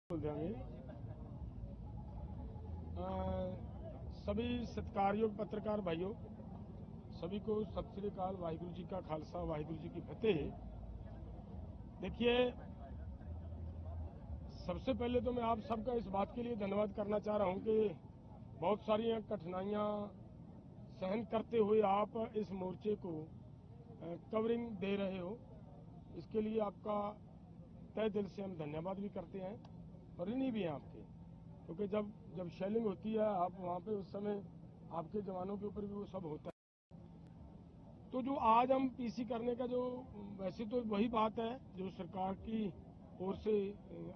बोल देंगे। सभी सत्कारयोग पत्रकार भाइयों, सभी को सत श्री अकाल। वाहिगुरु जी का खालसा, वाहिगुरु जी की फतेह। देखिए, सबसे पहले तो मैं आप सबका इस बात के लिए धन्यवाद करना चाह रहा हूं कि बहुत सारी कठिनाइयां सहन करते हुए आप इस मोर्चे को कवरिंग दे रहे हो। इसके लिए आपका तहे दिल से हम धन्यवाद भी करते हैं और ऋणी भी हैं आपके, क्योंकि जब शेलिंग होती है आप वहाँ पे उस समय आपके जवानों के ऊपर भी वो सब होता है। तो जो आज हम पीसी करने का जो वैसे तो वही बात है जो सरकार की ओर से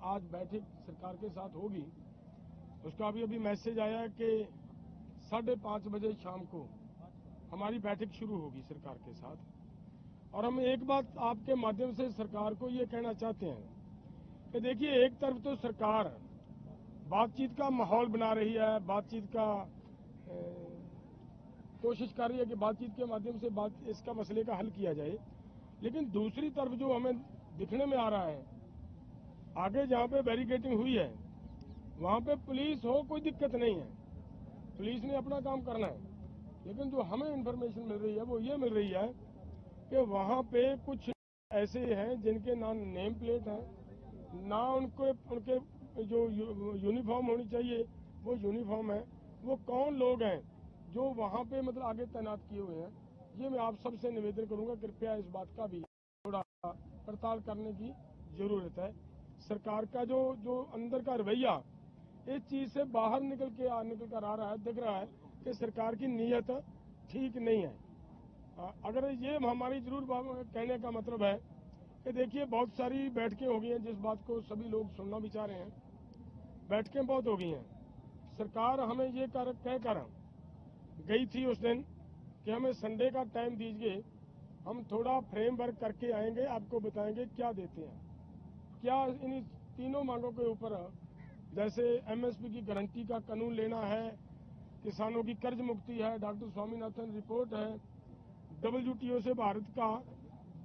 आज बैठक सरकार के साथ होगी, उसका अभी मैसेज आया है कि 5:30 बजे शाम को हमारी बैठक शुरू होगी सरकार के साथ। और हम एक बात आपके माध्यम से सरकार को ये कहना चाहते हैं कि देखिए, एक तरफ तो सरकार बातचीत का माहौल बना रही है, बातचीत का कोशिश कर रही है कि बातचीत के माध्यम से इसका मसले का हल किया जाए, लेकिन दूसरी तरफ जो हमें दिखने में आ रहा है, आगे जहाँ पे बैरिकेडिंग हुई है वहाँ पे पुलिस हो, कोई दिक्कत नहीं है, पुलिस ने अपना काम करना है। लेकिन जो हमें इन्फॉर्मेशन मिल रही है वो ये मिल रही है कि वहाँ पे कुछ ऐसे हैं जिनके ना नेम प्लेट है, ना उनके जो यूनिफॉर्म होनी चाहिए वो यूनिफॉर्म है। वो कौन लोग हैं जो वहाँ पे मतलब आगे तैनात किए हुए हैं, ये मैं आप सबसे निवेदन करूंगा, कृपया इस बात का भी थोड़ा पड़ताल करने की जरूरत है। सरकार का जो अंदर का रवैया इस चीज से बाहर निकल कर आ रहा है, दिख रहा है कि सरकार की नीयत ठीक नहीं है। अगर ये हमारी जरूर कहने का मतलब है कि देखिए, बहुत सारी बैठकें हो गई हैं, जिस बात को सभी लोग सुनना भी चाह रहे हैं, बैठकें बहुत हो गई हैं। सरकार हमें ये कहकर गई थी उस दिन कि हमें संडे का टाइम दीजिए, हम थोड़ा फ्रेम वर्क करके आएंगे, आपको बताएंगे क्या देते हैं, क्या इन तीनों मांगों के ऊपर, जैसे एमएसपी की गारंटी का कानून लेना है, किसानों की कर्ज मुक्ति है, डॉक्टर स्वामीनाथन रिपोर्ट है, डब्ल्यूटीओ से भारत का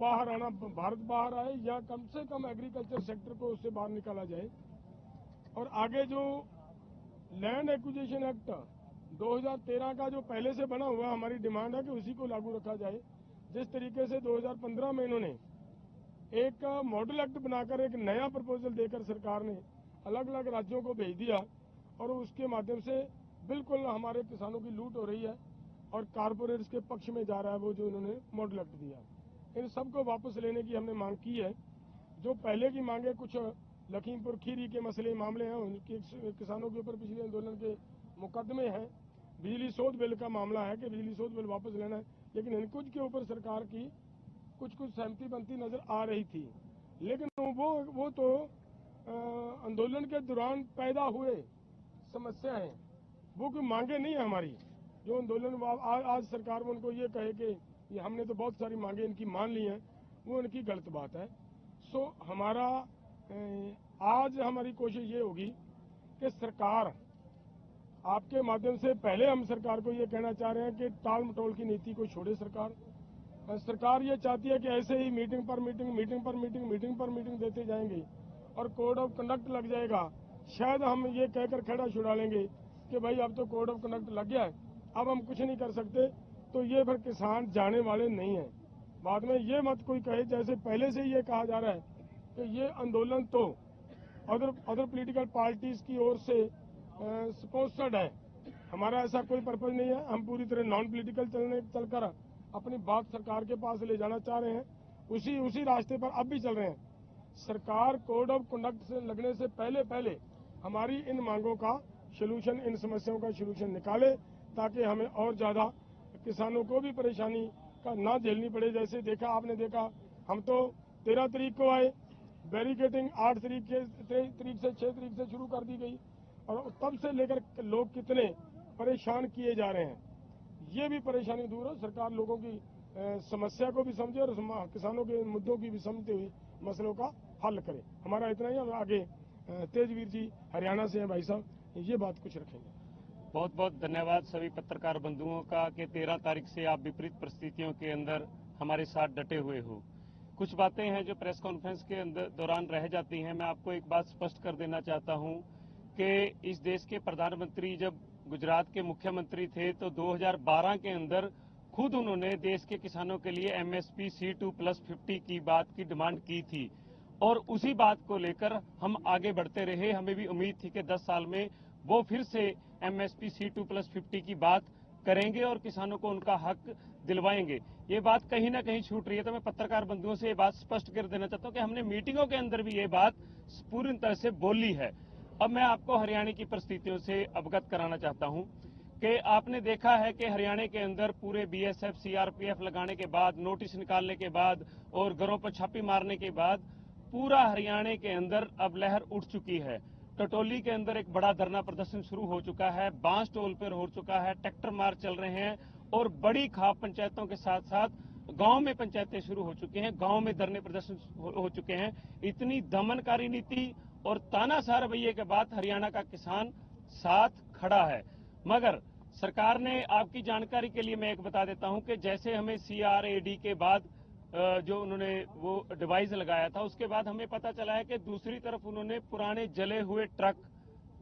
बाहर आना, भारत बाहर आए या कम से कम एग्रीकल्चर सेक्टर को उससे बाहर निकाला जाए, और आगे जो लैंड एक्विजिशन एक्ट 2013 का जो पहले से बना हुआ, हमारी डिमांड है कि उसी को लागू रखा जाए। जिस तरीके से 2015 में इन्होंने एक मॉडल एक्ट बनाकर एक नया प्रपोजल देकर सरकार ने अलग अलग राज्यों को भेज दिया, और उसके माध्यम से बिल्कुल हमारे किसानों की लूट हो रही है और कारपोरेट्स के पक्ष में जा रहा है वो जो इन्होंने मॉडल एक्ट दिया। इन सबको वापस लेने की हमने मांग की है। जो पहले की मांगे, कुछ लखीमपुर खीरी के मसले मामले हैं, उनके किसानों के ऊपर पिछले आंदोलन के मुकदमे हैं, बिजली शोध बिल का मामला है कि बिजली शोध बिल वापस लेना है, लेकिन इन कुछ के ऊपर सरकार की कुछ सहमति बनती नजर आ रही थी। लेकिन वो तो आंदोलन के दौरान पैदा हुए समस्या है, वो कोई मांगे नहीं है हमारी। जो आंदोलन आज सरकार में उनको ये कहे कि ये हमने तो बहुत सारी मांगे इनकी मान ली हैं, वो उनकी गलत बात है। सो हमारा आज हमारी कोशिश ये होगी कि सरकार, आपके माध्यम से पहले हम सरकार को ये कहना चाह रहे हैं कि टाल मटोल की नीति को छोड़े सरकार ये चाहती है कि ऐसे ही मीटिंग पर मीटिंग देते जाएंगे और कोड ऑफ कंडक्ट लग जाएगा। शायद हम ये कहकर खड़ा छुड़ा लेंगे कि भाई अब तो कोड ऑफ कंडक्ट लग गया है, अब हम कुछ नहीं कर सकते, तो ये फिर किसान जाने वाले नहीं है। बाद में ये मत कोई कहे, जैसे पहले से ये कहा जा रहा है कि ये आंदोलन तो अदर पॉलिटिकल पार्टीज की ओर से स्पॉन्सर्ड है। हमारा ऐसा कोई पर्पज नहीं है, हम पूरी तरह नॉन पॉलिटिकल चलकर अपनी बात सरकार के पास ले जाना चाह रहे हैं, उसी रास्ते पर अब भी चल रहे हैं। सरकार कोड ऑफ कंडक्ट से लगने से पहले हमारी इन मांगों का सलूशन, इन समस्याओं का सलूशन निकाले, ताकि हमें और ज्यादा किसानों को भी परेशानी का ना झेलनी पड़े। जैसे आपने देखा, हम तो 13 तारीख को आए, बैरिकेडिंग 8 तारीख से 6 तारीख से शुरू कर दी गई, और तब से लेकर लोग कितने परेशान किए जा रहे हैं। ये भी परेशानी दूर हो, सरकार लोगों की समस्या को भी समझे और किसानों के मुद्दों की भी समझते हुए मसलों का हल करे। हमारा इतना ही। आगे तेजवीर जी हरियाणा से हैं भाई साहब, ये बात कुछ रखेंगे। बहुत बहुत धन्यवाद सभी पत्रकार बंधुओं का कि 13 तारीख से आप विपरीत परिस्थितियों के अंदर हमारे साथ डटे हुए हो। कुछ बातें हैं जो प्रेस कॉन्फ्रेंस के अंदर दौरान रह जाती हैं। मैं आपको एक बात स्पष्ट कर देना चाहता हूं कि इस देश के प्रधानमंत्री जब गुजरात के मुख्यमंत्री थे तो 2012 के अंदर खुद उन्होंने देश के किसानों के लिए MSP C2+50 की बात की डिमांड की थी और उसी बात को लेकर हम आगे बढ़ते रहे। हमें भी उम्मीद थी कि 10 साल में वो फिर से MSP C2+50 की बात करेंगे और किसानों को उनका हक दिलवाएंगे। ये बात कहीं ना कहीं छूट रही है, तो मैं पत्रकार बंधुओं से ये बात स्पष्ट कर देना चाहता हूं कि हमने मीटिंगों के अंदर भी ये बात पूरी तरह से बोली है। अब मैं आपको हरियाणा की परिस्थितियों से अवगत कराना चाहता हूं कि आपने देखा है कि हरियाणा के अंदर पूरे BSF CRPF लगाने के बाद, नोटिस निकालने के बाद और घरों पर छापी मारने के बाद पूरा हरियाणा के अंदर अब लहर उठ चुकी है। टटोली के अंदर एक बड़ा धरना प्रदर्शन शुरू हो चुका है, बांस टोल पर हो चुका है, ट्रैक्टर मार्च चल रहे हैं और बड़ी खाप पंचायतों के साथ साथ गांव में पंचायतें शुरू हो चुकी हैं, गांव में धरने प्रदर्शन हो चुके हैं। इतनी दमनकारी नीति और तानाशाह रवैये के बाद हरियाणा का किसान साथ खड़ा है। मगर सरकार ने, आपकी जानकारी के लिए मैं एक बता देता हूं कि जैसे हमें CRAD के बाद जो उन्होंने वो डिवाइस लगाया था, उसके बाद हमें पता चला है कि दूसरी तरफ उन्होंने पुराने जले हुए ट्रक,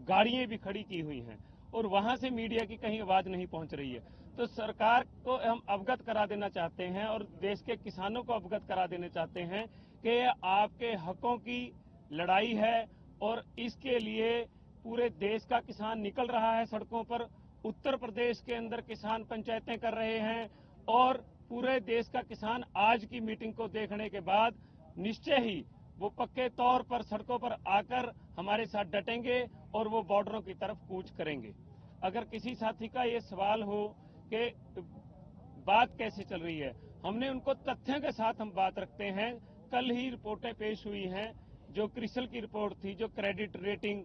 गाड़ियां भी खड़ी की हुई हैं और वहां से मीडिया की कहीं आवाज नहीं पहुंच रही है। तो सरकार को हम अवगत करा देना चाहते हैं और देश के किसानों को अवगत करा देना चाहते हैं कि आपके हकों की लड़ाई है और इसके लिए पूरे देश का किसान निकल रहा है सड़कों पर। उत्तर प्रदेश के अंदर किसान पंचायतें कर रहे हैं और पूरे देश का किसान आज की मीटिंग को देखने के बाद निश्चय ही वो पक्के तौर पर सड़कों पर आकर हमारे साथ डटेंगे और वो बॉर्डरों की तरफ कूच करेंगे। अगर किसी साथी का ये सवाल हो कि बात कैसे चल रही है, हमने उनको तथ्यों के साथ हम बात रखते हैं। कल ही रिपोर्टें पेश हुई हैं, जो क्रिसल की रिपोर्ट थी, जो credit rating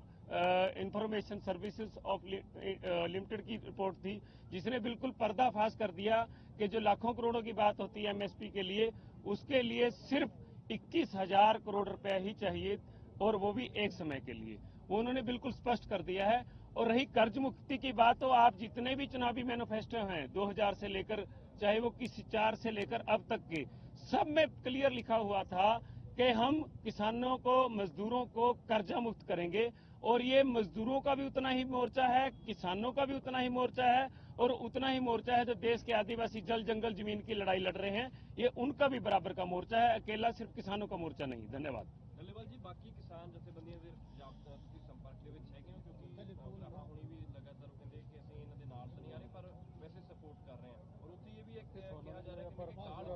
information services of limited की रिपोर्ट थी, जिसने बिल्कुल पर्दाफाश कर दिया कि जो लाखों करोड़ों की बात होती है MSP के लिए, उसके लिए सिर्फ 21,000 करोड़ रुपए ही चाहिए और वो भी एक समय के लिए। वो उन्होंने बिल्कुल स्पष्ट कर दिया है। और रही कर्ज मुक्ति की बात, तो आप जितने भी चुनावी मैनिफेस्टो हैं 2000 से लेकर, चाहे वो किसी 4 से लेकर अब तक के, सब में क्लियर लिखा हुआ था कि हम किसानों को, मजदूरों को कर्जा मुक्त करेंगे। और ये मजदूरों का भी उतना ही मोर्चा है, किसानों का भी उतना ही मोर्चा है और उतना ही मोर्चा है जो देश के आदिवासी जल जंगल जमीन की लड़ाई लड़ रहे हैं, ये उनका भी बराबर का मोर्चा है, अकेला सिर्फ किसानों का मोर्चा नहीं। धन्यवाद। ਡੱਲੇਵਾਲ ਜੀ, ਬਾਕੀ ਕਿਸਾਨ ਜਥੇਬੰਦੀਆਂ ਦੇ ਤੁਸੀਂ ਸੰਪਰਕ ਦੇ ਵਿੱਚ ਹੈਗੇ ਹੋ? ਕਿਉਂਕਿ ਰਾਣਾ ਹੁਣੀ ਵੀ ਲਗਾਤਾਰ ਕਹਿੰਦੇ ਕਿ ਅਸੀਂ ਇਹਨਾਂ ਦੇ ਨਾਲ ਤਾਂ ਨਹੀਂ ਆ ਰਹੇ, ਪਰ ਵੈਸੇ ਸਪੋਰਟ ਕਰ ਰਹੇ ਹਾਂ। ਔਰ ਉੱਥੇ ਇਹ ਵੀ ਇੱਕ ਕਿਹਾ ਜਾ ਰਿਹਾ ਕਿ ਕਾਲ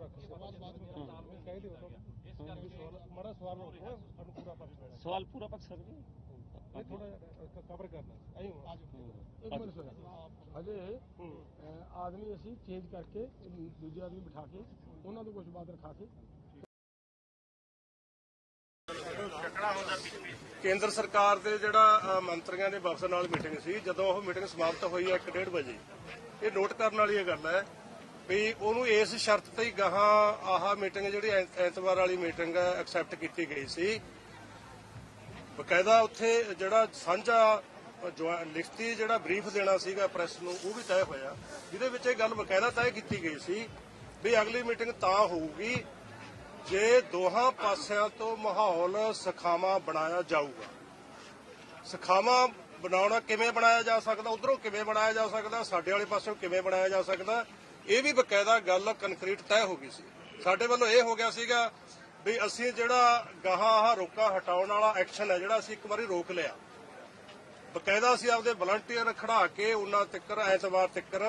ਕੇ ਬਾਅਦ ਤਾਲਮੇਲ ਕਹਿ ਦਿਓ ਇਸ ਕਰਕੇ हमारा सवाल पूरा पक्ष सवाल पूरा पक्ष कर दें, थोड़ा कवर करना एक मिनट सुना अजय आदमी असी चेंज करके दूजे आदमी बिठा के उन्होंने कुछ बात रखा के ਕੇਂਦਰ ਸਰਕਾਰ ਦੇ ਜਿਹੜਾ ਮੰਤਰੀਆਂ ਦੇ ਵਫਦ ਨਾਲ ਮੀਟਿੰਗ ਸੀ, ਜਦੋਂ ਉਹ ਮੀਟਿੰਗ ਸਮਾਪਤ ਹੋਈ 1:30 ਵਜੇ, ਇਹ ਨੋਟ ਕਰਨ ਵਾਲੀ ਇਹ ਗੱਲ ਹੈ ਵੀ ਉਹਨੂੰ ਇਸ ਸ਼ਰਤ ਤੇ ਹੀ ਗਾਹਾਂ ਆਹ ਮੀਟਿੰਗ ਜਿਹੜੀ ਐਤਵਾਰ ਵਾਲੀ ਮੀਟਿੰਗ ਹੈ ਐਕਸੈਪਟ ਕੀਤੀ ਗਈ ਸੀ। ਬਕਾਇਦਾ ਉੱਥੇ ਜਿਹੜਾ ਸਾਂਝਾ ਲਿਖਤੀ ਜਿਹੜਾ ਬਰੀਫ ਦੇਣਾ ਸੀਗਾ ਪ੍ਰੈਸ ਨੂੰ, ਉਹ ਵੀ ਤੈਅ ਹੋਇਆ, ਜਿਹਦੇ ਵਿੱਚ ਇਹ ਗੱਲ ਬਕਾਇਦਾ ਤੈਅ ਕੀਤੀ ਗਈ ਸੀ ਵੀ ਅਗਲੀ ਮੀਟਿੰਗ ਤਾਂ ਹੋਊਗੀ ਜੇ ਦੋਹਾਂ ਪਾਸਿਆਂ ਤੋਂ ਮਾਹੌਲ ਸਖਾਵਾਂ ਬਣਾਇਆ ਜਾਊਗਾ। ਸਖਾਵਾਂ ਬਣਾਉਣਾ ਕਿਵੇਂ ਬਣਾਇਆ ਜਾ ਸਕਦਾ, ਉਧਰੋਂ ਕਿਵੇਂ ਬਣਾਇਆ ਜਾ ਸਕਦਾ, ਸਾਡੇ ਵਾਲੇ ਪਾਸਿਓਂ ਕਿਵੇਂ ਬਣਾਇਆ ਜਾ ਸਕਦਾ, ਇਹ ਵੀ ਬਕਾਇਦਾ ਗੱਲ ਕੰਕਰੀਟ ਤੈਅ ਹੋ ਗਈ ਸੀ। ਸਾਡੇ ਵੱਲੋਂ ਇਹ ਹੋ ਗਿਆ ਸੀਗਾ ਵੀ ਅਸੀਂ ਜਿਹੜਾ ਗਾਹਾਂ ਆਹ ਰੋਕਾਂ ਹਟਾਉਣ ਵਾਲਾ ਐਕਸ਼ਨ ਹੈ ਜਿਹੜਾ ਅਸੀਂ ਇੱਕ ਵਾਰੀ ਰੋਕ ਲਿਆ। ਬਕਾਇਦਾ ਅਸੀਂ ਆਪਦੇ ਵਲੰਟੀਅਰ ਖੜਾ ਕੇ ਉਹਨਾਂ ਤੱਕਰ ਐਤਵਾਰ ਤੱਕਰ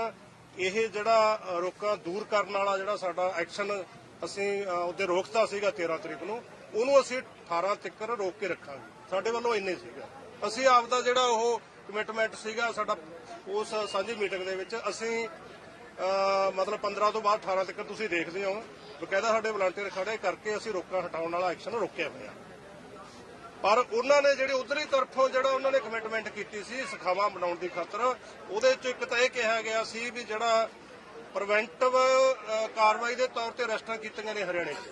ਇਹ ਜਿਹੜਾ ਰੋਕਾਂ ਦੂਰ ਕਰਨ ਵਾਲਾ ਜਿਹੜਾ ਸਾਡਾ ਐਕਸ਼ਨ ਅਸੀਂ ਉਹਦੇ ਰੋਕਤਾ ਸੀਗਾ 13 ਤਰੀਕ ਨੂੰ, ਉਹਨੂੰ ਅਸੀਂ 18 ਤੱਕ ਰੋਕ ਕੇ ਰੱਖਾਂਗੇ। ਸਾਡੇ ਵੱਲੋਂ ਇੰਨੇ ਸੀਗਾ। ਅਸੀਂ ਆਪਦਾ ਜਿਹੜਾ ਉਹ ਕਮਿਟਮੈਂਟ ਸੀਗਾ ਸਾਡਾ ਉਸ ਸਾਂਝੀ ਮੀਟਿੰਗ ਦੇ ਵਿੱਚ, ਅਸੀਂ ਮਤਲਬ 15 ਤੋਂ ਬਾਅਦ 18 ਤੱਕ ਤੁਸੀਂ ਦੇਖਦੇ ਹੋ ਬਕਾਇਦਾ ਸਾਡੇ ਵਲੰਟੀਅਰ ਖੜੇ ਕਰਕੇ ਅਸੀਂ ਰੋਕਾਂ ਹਟਾਉਣ ਵਾਲਾ ਐਕਸ਼ਨ ਰੋਕਿਆ ਹੋਇਆ। ਪਰ ਉਹਨਾਂ ਨੇ ਜਿਹੜੀ ਉਧਰਲੀ ਤਰਫੋਂ ਜਿਹੜਾ ਉਹਨਾਂ ਨੇ ਕਮਿਟਮੈਂਟ ਕੀਤੀ ਸੀ ਸਖਾਵਾਂ ਬਣਾਉਣ ਦੀ ਖਾਤਰ, ਉਹਦੇ ਚ ਇੱਕ ਤਾਂ ਇਹ ਕਿਹਾ ਗਿਆ ਸੀ ਵੀ ਜਿਹੜਾ ਪ੍ਰੀਵੈਂਟਿਵ ਕਾਰਵਾਈ ਦੇ ਤੌਰ ਤੇ ਅਰੈਸਟਾਂ ਕੀਤੀਆਂ ਨੇ ਹਰਿਆਣੇ 'ਚ,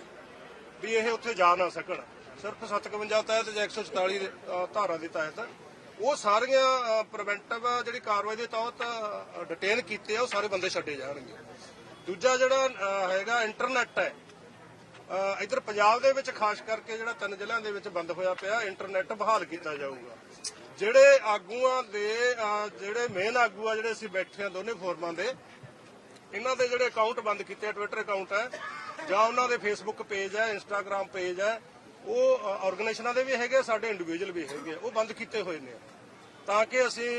ਵੀ ਇਹ ਉੱਥੇ ਜਾ ਨਾ ਸਕਣ। ਸਿਰਫ 57 ਤਹਿਤ ਜਾਂ 144 ਧਾਰਾ ਦੇ ਤਹਿਤ ਉਹ ਸਾਰੀਆਂ ਪ੍ਰੀਵੈਂਟਿਵ ਜਿਹੜੀ ਕਾਰਵਾਈ ਦੇ ਤਹਿਤ ਡਿਟੇਨ ਕੀਤੇ ਆ, ਉਹ ਸਾਰੇ ਬੰਦੇ ਛੱਡੇ ਜਾਣਗੇ। ਦੂਜਾ ਜਿਹੜਾ ਹੈਗਾ ਇੰਟਰਨੈਟ ਹੈ, ਇੱਧਰ ਪੰਜਾਬ ਦੇ ਵਿੱਚ ਖਾਸ ਕਰਕੇ ਜਿਹੜਾ 3 ਜ਼ਿਲ੍ਹਿਆਂ ਦੇ ਵਿੱਚ ਬੰਦ ਹੋਇਆ ਪਿਆ ਇੰਟਰਨੈਟ ਬਹਾਲ ਕੀਤਾ ਜਾਊਗਾ। ਜਿਹੜੇ ਆਗੂਆਂ ਦੇ ਜਿਹੜੇ ਮੇਨ ਆਗੂ ਆ ਜਿਹੜੇ ਅਸੀਂ ਬੈਠੇ ਆ ਦੋਨੇ ਫੋਰਮਾਂ ਦੇ, ਇਹਨਾਂ ਦੇ ਜਿਹੜੇ ਅਕਾਊਂਟ ਬੰਦ ਕੀਤੇ ਆ, ਟਵਿੱਟਰ ਅਕਾਊਂਟ ਹੈ ਜਾਂ ਉਹਨਾਂ ਦੇ ਫੇਸਬੁੱਕ ਪੇਜ ਹੈ, ਇੰਸਟਾਗ੍ਰਾਮ ਪੇਜ ਹੈ, ਉਹ ਆਰਗੇਨਾਈਜ਼ੇਸ਼ਨਾਂ ਦੇ ਵੀ ਹੈਗੇ, ਸਾਡੇ ਇੰਡੀਵਿਜੂਅਲ ਵੀ ਹੈਗੇ, ਉਹ ਬੰਦ ਕੀਤੇ ਹੋਏ ਨੇ ਤਾਂ ਕਿ ਅਸੀਂ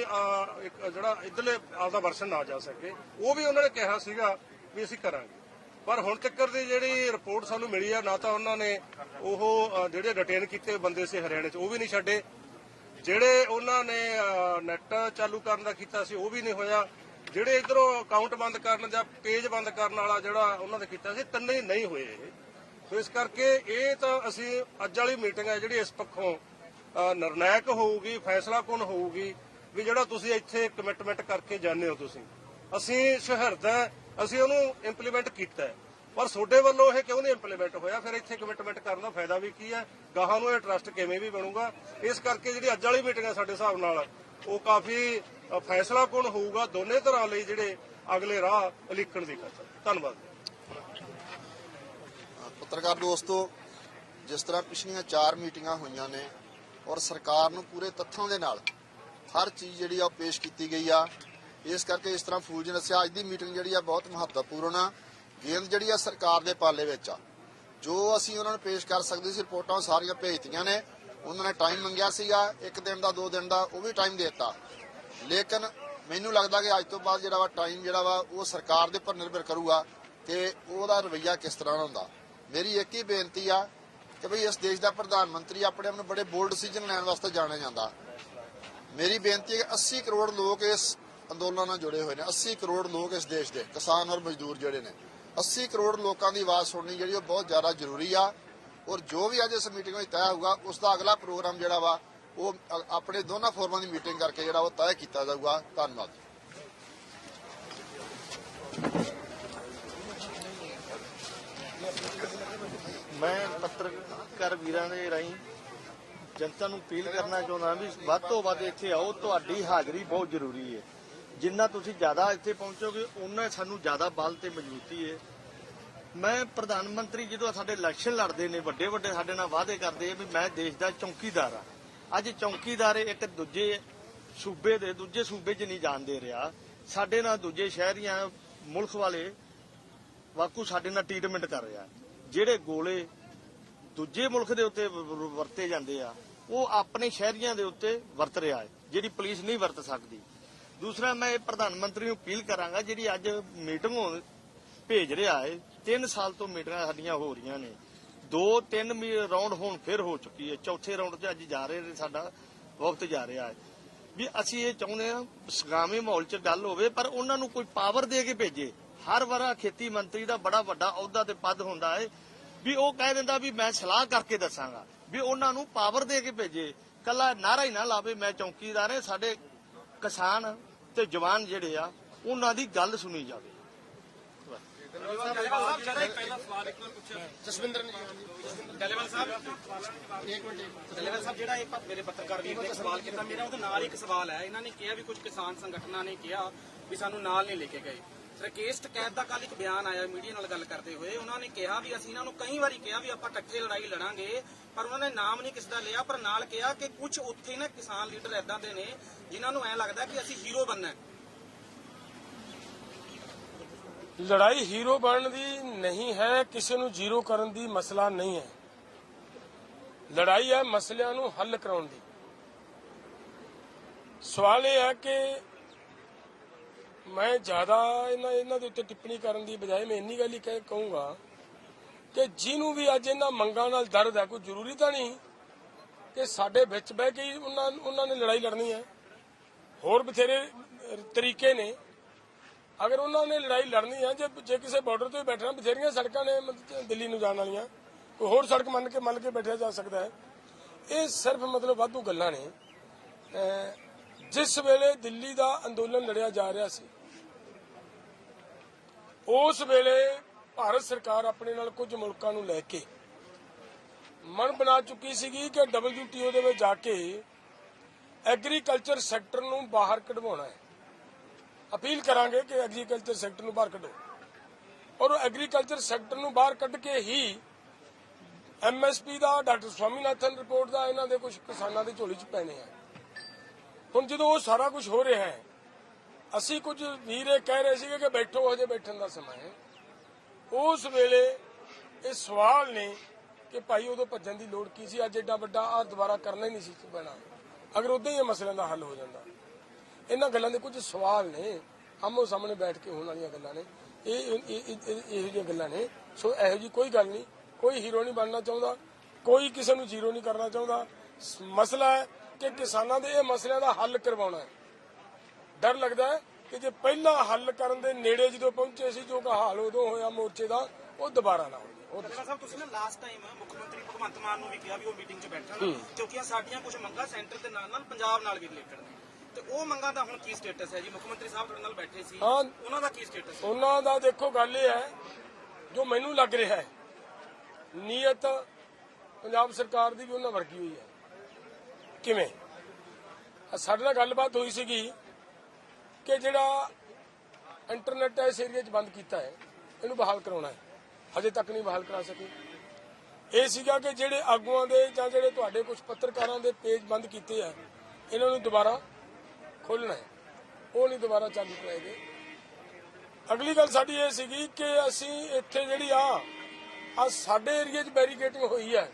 ਇੱਕ ਜਿਹੜਾ ਇੱਧਰਲੇ ਆਪਦਾ ਵਰਸ਼ਨ ਨਾ ਜਾ ਸਕੇ। ਉਹ ਵੀ ਉਹਨਾਂ ਨੇ ਕਿਹਾ ਸੀਗਾ ਵੀ ਅਸੀਂ ਕਰਾਂਗੇ, ਪਰ ਹੁਣ ਤੱਕ ਦੀ ਜਿਹੜੀ ਰਿਪੋਰਟ ਸਾਨੂੰ ਮਿਲੀ ਆ, ਨਾ ਤਾਂ ਉਹਨਾਂ ਨੇ ਉਹ ਜਿਹੜੇ ਰਿਟੇਨ ਕੀਤੇ ਬੰਦੇ ਸੀ ਹਰਿਆਣੇ 'ਚ ਉਹ ਵੀ ਨਹੀਂ ਛੱਡੇ, ਜਿਹੜੇ ਉਹਨਾਂ ਨੇ ਨੈਟ ਚਾਲੂ ਕਰਨ ਦਾ ਕੀਤਾ ਸੀ ਉਹ ਵੀ ਨਹੀਂ ਹੋਇਆ, ਜਿਹੜੇ ਇਧਰੋਂ ਅਕਾਊਂਟ ਬੰਦ ਕਰਨ ਜਾਂ ਪੇਜ ਬੰਦ ਕਰਨ ਵਾਲਾ ਜਿਹੜਾ ਉਹਨਾਂ ਨੇ ਕੀਤਾ ਸੀ, ਤਿੰਨੇ ਨਹੀਂ ਹੋਏ ਇਹ। ਸੋ ਇਸ ਕਰਕੇ ਇਹ ਤਾਂ ਅਸੀਂ ਅੱਜ ਵਾਲੀ ਮੀਟਿੰਗ ਹੈ ਜਿਹੜੀ ਇਸ ਪੱਖੋਂ ਨਿਰਣਾਇਕ ਹੋਊਗੀ, ਫੈਸਲਾਕੁਨ ਹੋਊਗੀ ਵੀ ਜਿਹੜਾ ਤੁਸੀਂ ਇੱਥੇ ਕਮਿਟਮੈਂਟ ਕਰਕੇ ਜਾਂਦੇ ਹੋ ਤੁਸੀਂ, ਅਸੀਂ ਸੁਹਿਰਦ ਹੈ, ਅਸੀਂ ਉਹਨੂੰ ਇੰਪਲੀਮੈਂਟ ਕੀਤਾ, ਪਰ ਤੁਹਾਡੇ ਵੱਲੋਂ ਇਹ ਕਿਉਂ ਨਹੀਂ ਇੰਪਲੀਮੈਂਟ ਹੋਇਆ? ਫਿਰ ਇੱਥੇ ਕਮਿਟਮੈਂਟ ਕਰਨ ਦਾ ਫਾਇਦਾ ਵੀ ਕੀ ਹੈ? ਗਾਹਾਂ ਨੂੰ ਇਹ ਟਰਸਟ ਕਿਵੇਂ ਵੀ ਬਣੂਗਾ? ਇਸ ਕਰਕੇ ਜਿਹੜੀ ਅੱਜ ਵਾਲੀ ਮੀਟਿੰਗ ਹੈ ਸਾਡੇ ਹਿਸਾਬ ਨਾਲ ਉਹ ਕਾਫੀ ਫੈਸਲਾਕੁਨ ਹੋਊਗਾ ਦੋਨੇ ਧਿਰਾਂ ਲਈ ਜਿਹੜੇ ਅਗਲੇ ਰਾਹ ਉਲੀਕਣ ਦੀ ਕਸਰ। ਧੰਨਵਾਦ। ਪੱਤਰਕਾਰ ਦੋਸਤੋ, ਜਿਸ ਤਰ੍ਹਾਂ ਪਿਛਲੀਆਂ 4 ਮੀਟਿੰਗਾਂ ਹੋਈਆਂ ਨੇ ਔਰ ਸਰਕਾਰ ਨੂੰ ਪੂਰੇ ਤੱਥਾਂ ਦੇ ਨਾਲ ਹਰ ਚੀਜ਼ ਜਿਹੜੀ ਆ ਉਹ ਪੇਸ਼ ਕੀਤੀ ਗਈ ਆ, ਇਸ ਕਰਕੇ ਇਸ ਤਰ੍ਹਾਂ ਫੂਲ ਜੀ ਨੇ ਦੱਸਿਆ ਅੱਜ ਦੀ ਮੀਟਿੰਗ ਜਿਹੜੀ ਆ ਬਹੁਤ ਮਹੱਤਵਪੂਰਨ ਆ। ਗੇਂਦ ਜਿਹੜੀ ਆ ਸਰਕਾਰ ਦੇ ਪਾਲੇ ਵਿੱਚ ਆ, ਜੋ ਅਸੀਂ ਉਹਨਾਂ ਨੂੰ ਪੇਸ਼ ਕਰ ਸਕਦੇ ਸੀ ਰਿਪੋਰਟਾਂ ਸਾਰੀਆਂ ਭੇਜਤੀਆਂ ਨੇ। ਉਹਨਾਂ ਨੇ ਟਾਈਮ ਮੰਗਿਆ ਸੀਗਾ 1 ਦਿਨ ਦਾ 2 ਦਿਨ ਦਾ, ਉਹ ਵੀ ਟਾਈਮ ਦੇ ਦਿੱਤਾ, ਲੇਕਿਨ ਮੈਨੂੰ ਲੱਗਦਾ ਕਿ ਅੱਜ ਤੋਂ ਬਾਅਦ ਜਿਹੜਾ ਵਾ ਟਾਈਮ ਜਿਹੜਾ ਵਾ ਉਹ ਸਰਕਾਰ ਦੇ ਉੱਪਰ ਨਿਰਭਰ ਕਰੂਗਾ ਕਿ ਉਹਦਾ ਰਵੱਈਆ ਕਿਸ ਤਰ੍ਹਾਂ ਦਾ ਹੁੰਦਾ। ਮੇਰੀ ਇੱਕ ਹੀ ਬੇਨਤੀ ਆ ਕਿ ਭਈ ਇਸ ਦੇਸ਼ ਦਾ ਪ੍ਰਧਾਨ ਮੰਤਰੀ ਆਪਣੇ ਆਪ ਨੂੰ ਬੜੇ ਬੋਲਡ ਡਿਸੀਜਨ ਲੈਣ ਵਾਸਤੇ ਜਾਣਿਆ ਜਾਂਦਾ। ਮੇਰੀ ਬੇਨਤੀ ਹੈ ਕਿ 80 ਕਰੋੜ ਲੋਕ ਇਸ ਅੰਦੋਲਨ ਨਾਲ ਜੁੜੇ ਹੋਏ ਨੇ, 80 ਕਰੋੜ ਲੋਕ ਇਸ ਦੇਸ਼ ਦੇ ਕਿਸਾਨ ਔਰ ਮਜ਼ਦੂਰ ਜਿਹੜੇ ਨੇ, 80 ਕਰੋੜ ਲੋਕਾਂ ਦੀ ਆਵਾਜ਼ ਸੁਣਨੀ ਜਿਹੜੀ ਉਹ ਬਹੁਤ ਜ਼ਿਆਦਾ ਜ਼ਰੂਰੀ ਆ। ਔਰ ਜੋ ਵੀ ਅੱਜ ਇਸ ਮੀਟਿੰਗ ਵਿੱਚ ਤੈਅ ਹੋਊਗਾ ਉਸ ਦਾ ਅਗਲਾ ਪ੍ਰੋਗਰਾਮ ਜਿਹੜਾ ਵਾ ਉਹ ਆਪਣੇ ਦੋਨਾਂ ਫੋਰਮਾਂ ਦੀ ਮੀਟਿੰਗ ਕਰਕੇ ਜਿਹੜਾ ਉਹ ਤੈਅ ਕੀਤਾ ਜਾਊਗਾ। ਧੰਨਵਾਦ। ਮੈਂ ਪੱਤਰਕਾਰ ਵੀਰਾਂ ਦੇ ਰਾਹੀਂ ਜਨਤਾ ਨੂੰ ਅਪੀਲ ਕਰਨਾ ਚਾਹੁੰਦਾ ਵੀ ਵੱਧ ਤੋਂ ਵੱਧ ਇੱਥੇ ਆਓ, ਤੁਹਾਡੀ ਹਾਜ਼ਰੀ ਬਹੁਤ ਜ਼ਰੂਰੀ ਹੈ। ਜਿੰਨਾ ਤੁਸੀਂ ਜ਼ਿਆਦਾ ਇੱਥੇ ਪਹੁੰਚੋਗੇ ਉਹਨਾਂ ਸਾਨੂੰ ਜ਼ਿਆਦਾ ਬਲ ਤੇ ਮਜ਼ਬੂਤੀ ਹੈ। ਮੈਂ ਪ੍ਰਧਾਨ ਮੰਤਰੀ ਜਦੋਂ ਸਾਡੇ ਇਲੈਕਸ਼ਨ ਲੜਦੇ ਨੇ ਵੱਡੇ ਵੱਡੇ ਸਾਡੇ ਨਾਲ ਵਾਅਦੇ ਕਰਦੇ ਵੀ ਮੈਂ ਦੇਸ਼ ਦਾ ਚੌਕੀਦਾਰ ਆ, ਅੱਜ ਚੌਕੀਦਾਰ ਇੱਕ ਦੂਜੇ ਸੂਬੇ ਦੇ ਦੂਜੇ ਸੂਬੇ 'ਚ ਨਹੀਂ ਜਾਣ ਦੇ ਰਿਹਾ। ਸਾਡੇ ਨਾਲ ਦੂਜੇ ਸ਼ਹਿਰੀਆਂ ਮੁਲਕ ਵਾਲੇ ਵਾਕੂ ਸਾਡੇ ਨਾਲ ਟ੍ਰੀਟਮੈਂਟ ਕਰ ਰਿਹਾ। ਜਿਹੜੇ ਗੋਲੇ ਦੂਜੇ ਮੁਲਕ ਦੇ ਉੱਤੇ ਵਰਤੇ ਜਾਂਦੇ ਆ ਉਹ ਆਪਣੇ ਸ਼ਹਿਰੀਆਂ ਦੇ ਉੱਤੇ ਵਰਤ ਰਿਹਾ ਹੈ, ਜਿਹੜੀ ਪੁਲਿਸ ਨਹੀਂ ਵਰਤ ਸਕਦੀ। ਦੂਸਰਾ ਮੈਂ ਪ੍ਰਧਾਨ ਮੰਤਰੀ ਨੂੰ ਅਪੀਲ ਕਰਾਂਗਾ ਜਿਹੜੀ ਅੱਜ ਮੀਟਿੰਗ ਭੇਜ ਰਿਹਾ ਹੈ, 3 ਸਾਲ ਤੋਂ ਮੀਟਿੰਗਾਂ ਸਾਡੀਆਂ ਹੋ ਰਹੀਆਂ ਨੇ, 2-3 ਰਾਉਂਡ ਹੁਣ ਫਿਰ ਹੋ ਚੁੱਕੀ ਹੈ, ਚੌਥੇ ਰਾਉਂਡ 'ਚ ਅੱਜ ਜਾ ਰਹੇ ਨੇ, ਸਾਡਾ ਵਕਤ ਜਾ ਰਿਹਾ ਹੈ ਵੀ ਅਸੀਂ ਇਹ ਚਾਹੁੰਦੇ ਹਾਂ ਸਗਾਮੀ ਮਾਹੌਲ 'ਚ ਗੱਲ ਹੋਵੇ ਪਰ ਉਹਨਾਂ ਨੂੰ ਕੋਈ ਪਾਵਰ ਦੇ ਕੇ ਭੇਜੇ। ਹਰ ਵਾਰ ਖੇਤੀ ਮੰਤਰੀ ਦਾ ਬੜਾ ਵੱਡਾ ਅਹੁਦਾ ਤੇ ਪਦ ਹੁੰਦਾ ਹੈ ਵੀ ਉਹ ਕਹਿ ਦਿੰਦਾ ਵੀ ਮੈਂ ਸਲਾਹ ਕਰਕੇ ਦੱਸਾਂਗਾ, ਵੀ ਉਹਨਾਂ ਨੂੰ ਪਾਵਰ ਦੇ ਕੇ ਭੇਜੇ, ਕੱਲਾ ਨਾਰਾ ਹੀ ਨਾ ਲਾਵੇ ਮੈਂ ਚੌਕੀਦਾਰ ਹਾਂ। ਸਾਡੇ ਕਿਸਾਨ ਤੇ ਜਵਾਨ ਜਿਹੜੇ ਆ ਉਹਨਾਂ ਦੀ ਗੱਲ ਸੁਣੀ ਜਾਵੇ। ਡੱਲੇਵਾਲ ਸਾਹਿਬ ਜਿਹੜਾ ਇਹ ਮੇਰੇ ਪੱਤਰਕਾਰ ਵੀਰ ਨੇ ਸਵਾਲ ਕੀਤਾ, ਮੇਰਾ ਉਹਦੇ ਨਾਲ ਇੱਕ ਸਵਾਲ ਹੈ। ਇਹਨਾਂ ਨੇ ਕਿਹਾ ਵੀ ਕੁਝ ਕਿਸਾਨ ਸੰਗਠਨਾਂ ਨੇ ਕਿਹਾ ਵੀ ਸਾਨੂੰ ਨਾਲ ਨਹੀਂ ਲੈ ਕੇ ਗਏ। ਰਕੇਸ਼ ਟਕੈਤ ਦਾ ਕੱਲ ਇੱਕ ਬਿਆਨ ਆਇਆ ਮੀਡੀਆ ਨਾਲ ਗੱਲ ਕਰਦੇ ਹੋਏ, ਉਹਨਾਂ ਨੇ ਕਿਹਾ ਵੀ ਅਸੀਂ ਇਹਨਾਂ ਨੂੰ ਕਈ ਵਾਰੀ ਕਿਹਾ ਵੀ ਆਪਾਂ ਇਕੱਠੇ ਲੜਾਈ ਲੜਾਂਗੇ, ਪਰ ਉਹਨਾਂ ਨੇ ਨਾਮ ਨਹੀਂ ਕਿਸ ਦਾ ਲਿਆ, ਪਰ ਨਾਲ ਕਿਹਾ ਕਿ ਕੁਝ ਉੱਥੇ ਨਾ ਕਿਸਾਨ ਲੀਡਰ ਏਦਾਂ ਦੇ ਨੇ ਜਿਨ੍ਹਾਂ ਨੂੰ ਐਂ ਲੱਗਦਾ ਕਿ ਅਸੀਂ ਹੀਰੋ ਬਣਨਾ। ਲੜਾਈ ਹੀਰੋ ਬਣਨ ਦੀ ਨਹੀਂ ਹੈ, ਕਿਸੇ ਨੂੰ ਜ਼ੀਰੋ ਕਰਨ ਦੀ ਮਸਲਾ ਨਹੀਂ ਹੈ। ਲੜਾਈ ਹੈ ਮਸਲਿਆਂ ਨੂੰ ਹੱਲ ਕਰਾਉਣ ਦੀ। ਸਵਾਲ ਇਹ ਹੈ ਕਿ ਮੈਂ ਜ਼ਿਆਦਾ ਇਹਨਾਂ ਦੇ ਉੱਤੇ ਟਿੱਪਣੀ ਕਰਨ ਦੀ ਬਜਾਏ ਮੈਂ ਇੰਨੀ ਗੱਲ ਹੀ ਕਹੂੰਗਾ ਕਿ ਜਿਹਨੂੰ ਵੀ ਅੱਜ ਇਹਨਾਂ ਮੰਗਾਂ ਨਾਲ ਦਰਦ ਹੈ, ਕੋਈ ਜ਼ਰੂਰੀ ਤਾਂ ਨਹੀਂ ਕਿ ਸਾਡੇ ਵਿੱਚ ਬਹਿ ਕੇ ਉਹਨਾਂ ਨੇ ਲੜਾਈ ਲੜਨੀ ਹੈ। ਹੋਰ ਬਥੇਰੇ ਤਰੀਕੇ ਨੇ। ਅਗਰ ਉਹਨਾਂ ਨੇ ਲੜਾਈ ਲੜਨੀ ਹੈ, ਜੇ ਕਿਸੇ ਬਾਰਡਰ ਤੋਂ ਹੀ ਬੈਠਣਾ, ਬਥੇਰੀਆਂ ਸੜਕਾਂ ਨੇ ਦਿੱਲੀ ਨੂੰ ਜਾਣ ਵਾਲੀਆਂ, ਕੋਈ ਹੋਰ ਸੜਕ ਮੰਨ ਕੇ ਬੈਠਿਆ ਜਾ ਸਕਦਾ ਹੈ। ਇਹ ਸਿਰਫ ਮਤਲਬ ਵਾਧੂ ਗੱਲਾਂ ਨੇ। ਜਿਸ ਵੇਲੇ ਦਿੱਲੀ ਦਾ ਅੰਦੋਲਨ ਲੜਿਆ ਜਾ ਰਿਹਾ ਸੀ ਉਸ ਵੇਲੇ ਭਾਰਤ ਸਰਕਾਰ ਆਪਣੇ ਨਾਲ ਕੁਝ ਮੁਲਕਾਂ ਨੂੰ ਲੈ ਕੇ ਮਨ ਬਣਾ ਚੁੱਕੀ ਸੀਗੀ ਕਿ WTO ਦੇ ਵਿੱਚ ਜਾ ਕੇ ਐਗਰੀਕਲਚਰ ਸੈਕਟਰ ਨੂੰ ਬਾਹਰ ਕਢਵਾਉਣਾ ਹੈ। ਅਪੀਲ ਕਰਾਂਗੇ ਕਿ ਐਗਰੀਕਲਚਰ ਸੈਕਟਰ ਨੂੰ ਬਾਹਰ ਕੱਢੋ, ਔਰ ਐਗਰੀਕਲਚਰ ਸੈਕਟਰ ਨੂੰ ਬਾਹਰ ਕੱਢ ਕੇ ਹੀ MSP ਦਾ ਡਾਕਟਰ ਸਵਾਮੀਨਾਥਨ ਰਿਪੋਰਟ ਦਾ ਇਹਨਾਂ ਦੇ ਕੁਝ ਕਿਸਾਨਾਂ ਦੀ ਝੋਲੀ 'ਚ ਪੈਣੇ ਆ। ਹੁਣ ਜਦੋਂ ਉਹ ਸਾਰਾ ਕੁਝ ਹੋ ਰਿਹਾ ਹੈ, ਅਸੀਂ ਕੁਝ ਵੀਰ ਇਹ ਕਹਿ ਰਹੇ ਸੀਗੇ ਕਿ ਬੈਠੋ, ਹਜੇ ਬੈਠਣ ਦਾ ਸਮਾਂ ਹੈ। ਉਸ ਵੇਲੇ ਇਹ ਸਵਾਲ ਨੇ ਕਿ ਭਾਈ ਉਦੋਂ ਭੱਜਣ ਦੀ ਲੋੜ ਕੀ ਸੀ, ਅੱਜ ਏਡਾ ਵੱਡਾ ਆ ਦੁਬਾਰਾ ਕਰਨਾ ਹੀ ਨਹੀਂ ਸੀ ਪੈਣਾ ਅਗਰ ਉਦਾਂ ਹੀ ਇਹ ਮਸਲਿਆਂ ਦਾ ਹੱਲ ਹੋ ਜਾਂਦਾ। ਇਹਨਾਂ ਗੱਲਾਂ ਦੇ ਕੁਝ ਸਵਾਲ ਨੇ, ਆਮੋ ਸਾਹਮਣੇ ਬੈਠ ਕੇ ਹੋਣ ਵਾਲੀਆਂ ਗੱਲਾਂ ਨੇ, ਇਹੋ ਜਿਹੀਆਂ ਗੱਲਾਂ ਨੇ। ਸੋ ਇਹੋ ਜਿਹੀ ਕੋਈ ਗੱਲ ਨਹੀਂ, ਕੋਈ ਹੀਰੋ ਨਹੀਂ ਬਣਨਾ ਚਾਹੁੰਦਾ, ਕੋਈ ਕਿਸੇ ਨੂੰ ਜ਼ੀਰੋ ਨਹੀਂ ਕਰਨਾ ਚਾਹੁੰਦਾ। ਮਸਲਾ ਹੈ ਕਿ ਕਿਸਾਨਾਂ ਦੇ ਇਹ ਮਸਲਿਆਂ ਦਾ ਹੱਲ ਕਰਵਾਉਣਾ ਹੈ। ਡਰ ਲੱਗਦਾ ਹੈ ਕਿ ਜੇ ਪਹਿਲਾਂ ਹੱਲ ਕਰਨ ਦੇ ਨੇੜੇ ਜਦੋਂ ਪਹੁੰਚੇ ਸੀ, ਜੋ ਹਾਲ ਉਦੋਂ ਹੋਇਆ ਮੋਰਚੇ ਦਾ, ਉਹ ਦੁਬਾਰਾ ਨਾ ਹੋਵੇ। ਸਾਹਿਬ ਤੁਸੀਂ ਨਾ ਲਾਸਟ ਟਾਈਮ ਮੁੱਖ ਮੰਤਰੀ ਭਗਵੰਤ ਮਾਨ ਨੂੰ ਵੀ ਕਿਹਾ ਵੀ ਉਹ ਮੀਟਿੰਗ 'ਚ ਬੈਠਣ, ਕਿਉਂਕਿ ਸਾਡੀਆਂ ਕੁਝ ਮੰਗਾਂ ਸੈਂਟਰ ਦੇ ਨਾਲ ਪੰਜਾਬ ਨਾਲ ਵੀ ਰਿਲੇਟਡ ਨੇ, ਤੇ ਉਹ ਮੰਗਾਂ ਦਾ ਹੁਣ ਕੀ ਸਟੇਟਸ ਹੈ ਜੀ? ਮੁੱਖ ਮੰਤਰੀ ਸਾਹਿਬ ਤੁਹਾਡੇ ਨਾਲ ਬੈਠੇ ਸੀ, ਉਹਨਾਂ ਦਾ ਕੀ ਸਟੇਟਸ ਹੈ? ਉਹਨਾਂ ਦਾ ਦੇਖੋ ਗੱਲ ਇਹ ਹੈ, ਜੋ ਮੈਨੂੰ ਲੱਗ ਰਿਹਾ ਹੈ ਨੀਅਤ ਪੰਜਾਬ ਸਰਕਾਰ ਦੀ ਵੀ ਉਹਨਾਂ ਵਰਗੀ ਹੋਈ ਹੈ। ਕਿਵੇਂ? ਸਾਡੇ ਨਾਲ ਗੱਲਬਾਤ ਹੋਈ ਸੀਗੀ ਕਿ ਜਿਹੜਾ ਇੰਟਰਨੈਟ ਹੈ ਇਸ ਏਰੀਆ 'ਚ ਬੰਦ ਕੀਤਾ ਹੈ, ਇਹਨੂੰ ਬਹਾਲ ਕਰਾਉਣਾ ਹੈ। ਹਜੇ ਤੱਕ ਨਹੀਂ ਬਹਾਲ ਕਰਾ ਸਕੇ। ਇਹ ਸੀਗਾ ਕਿ ਜਿਹੜੇ ਆਗੂਆਂ ਦੇ ਜਾਂ ਜਿਹੜੇ ਤੁਹਾਡੇ ਕੁਝ ਪੱਤਰਕਾਰਾਂ ਦੇ ਪੇਜ ਬੰਦ ਕੀਤੇ ਆ, ਇਹਨਾਂ ਨੂੰ ਦੁਬਾਰਾ ਖੋਲਣਾ ਹੈ, ਉਹ ਨਹੀਂ ਦੁਬਾਰਾ ਚਾਲੂ ਕਰਾਏ ਗਏ। ਅਗਲੀ ਗੱਲ ਸਾਡੀ ਇਹ ਸੀਗੀ ਕਿ ਅਸੀਂ ਇੱਥੇ ਜਿਹੜੀ ਆ ਸਾਡੇ ਏਰੀਆ 'ਚ ਬੈਰੀਕੇਡਿੰਗ ਹੋਈ ਹੈ,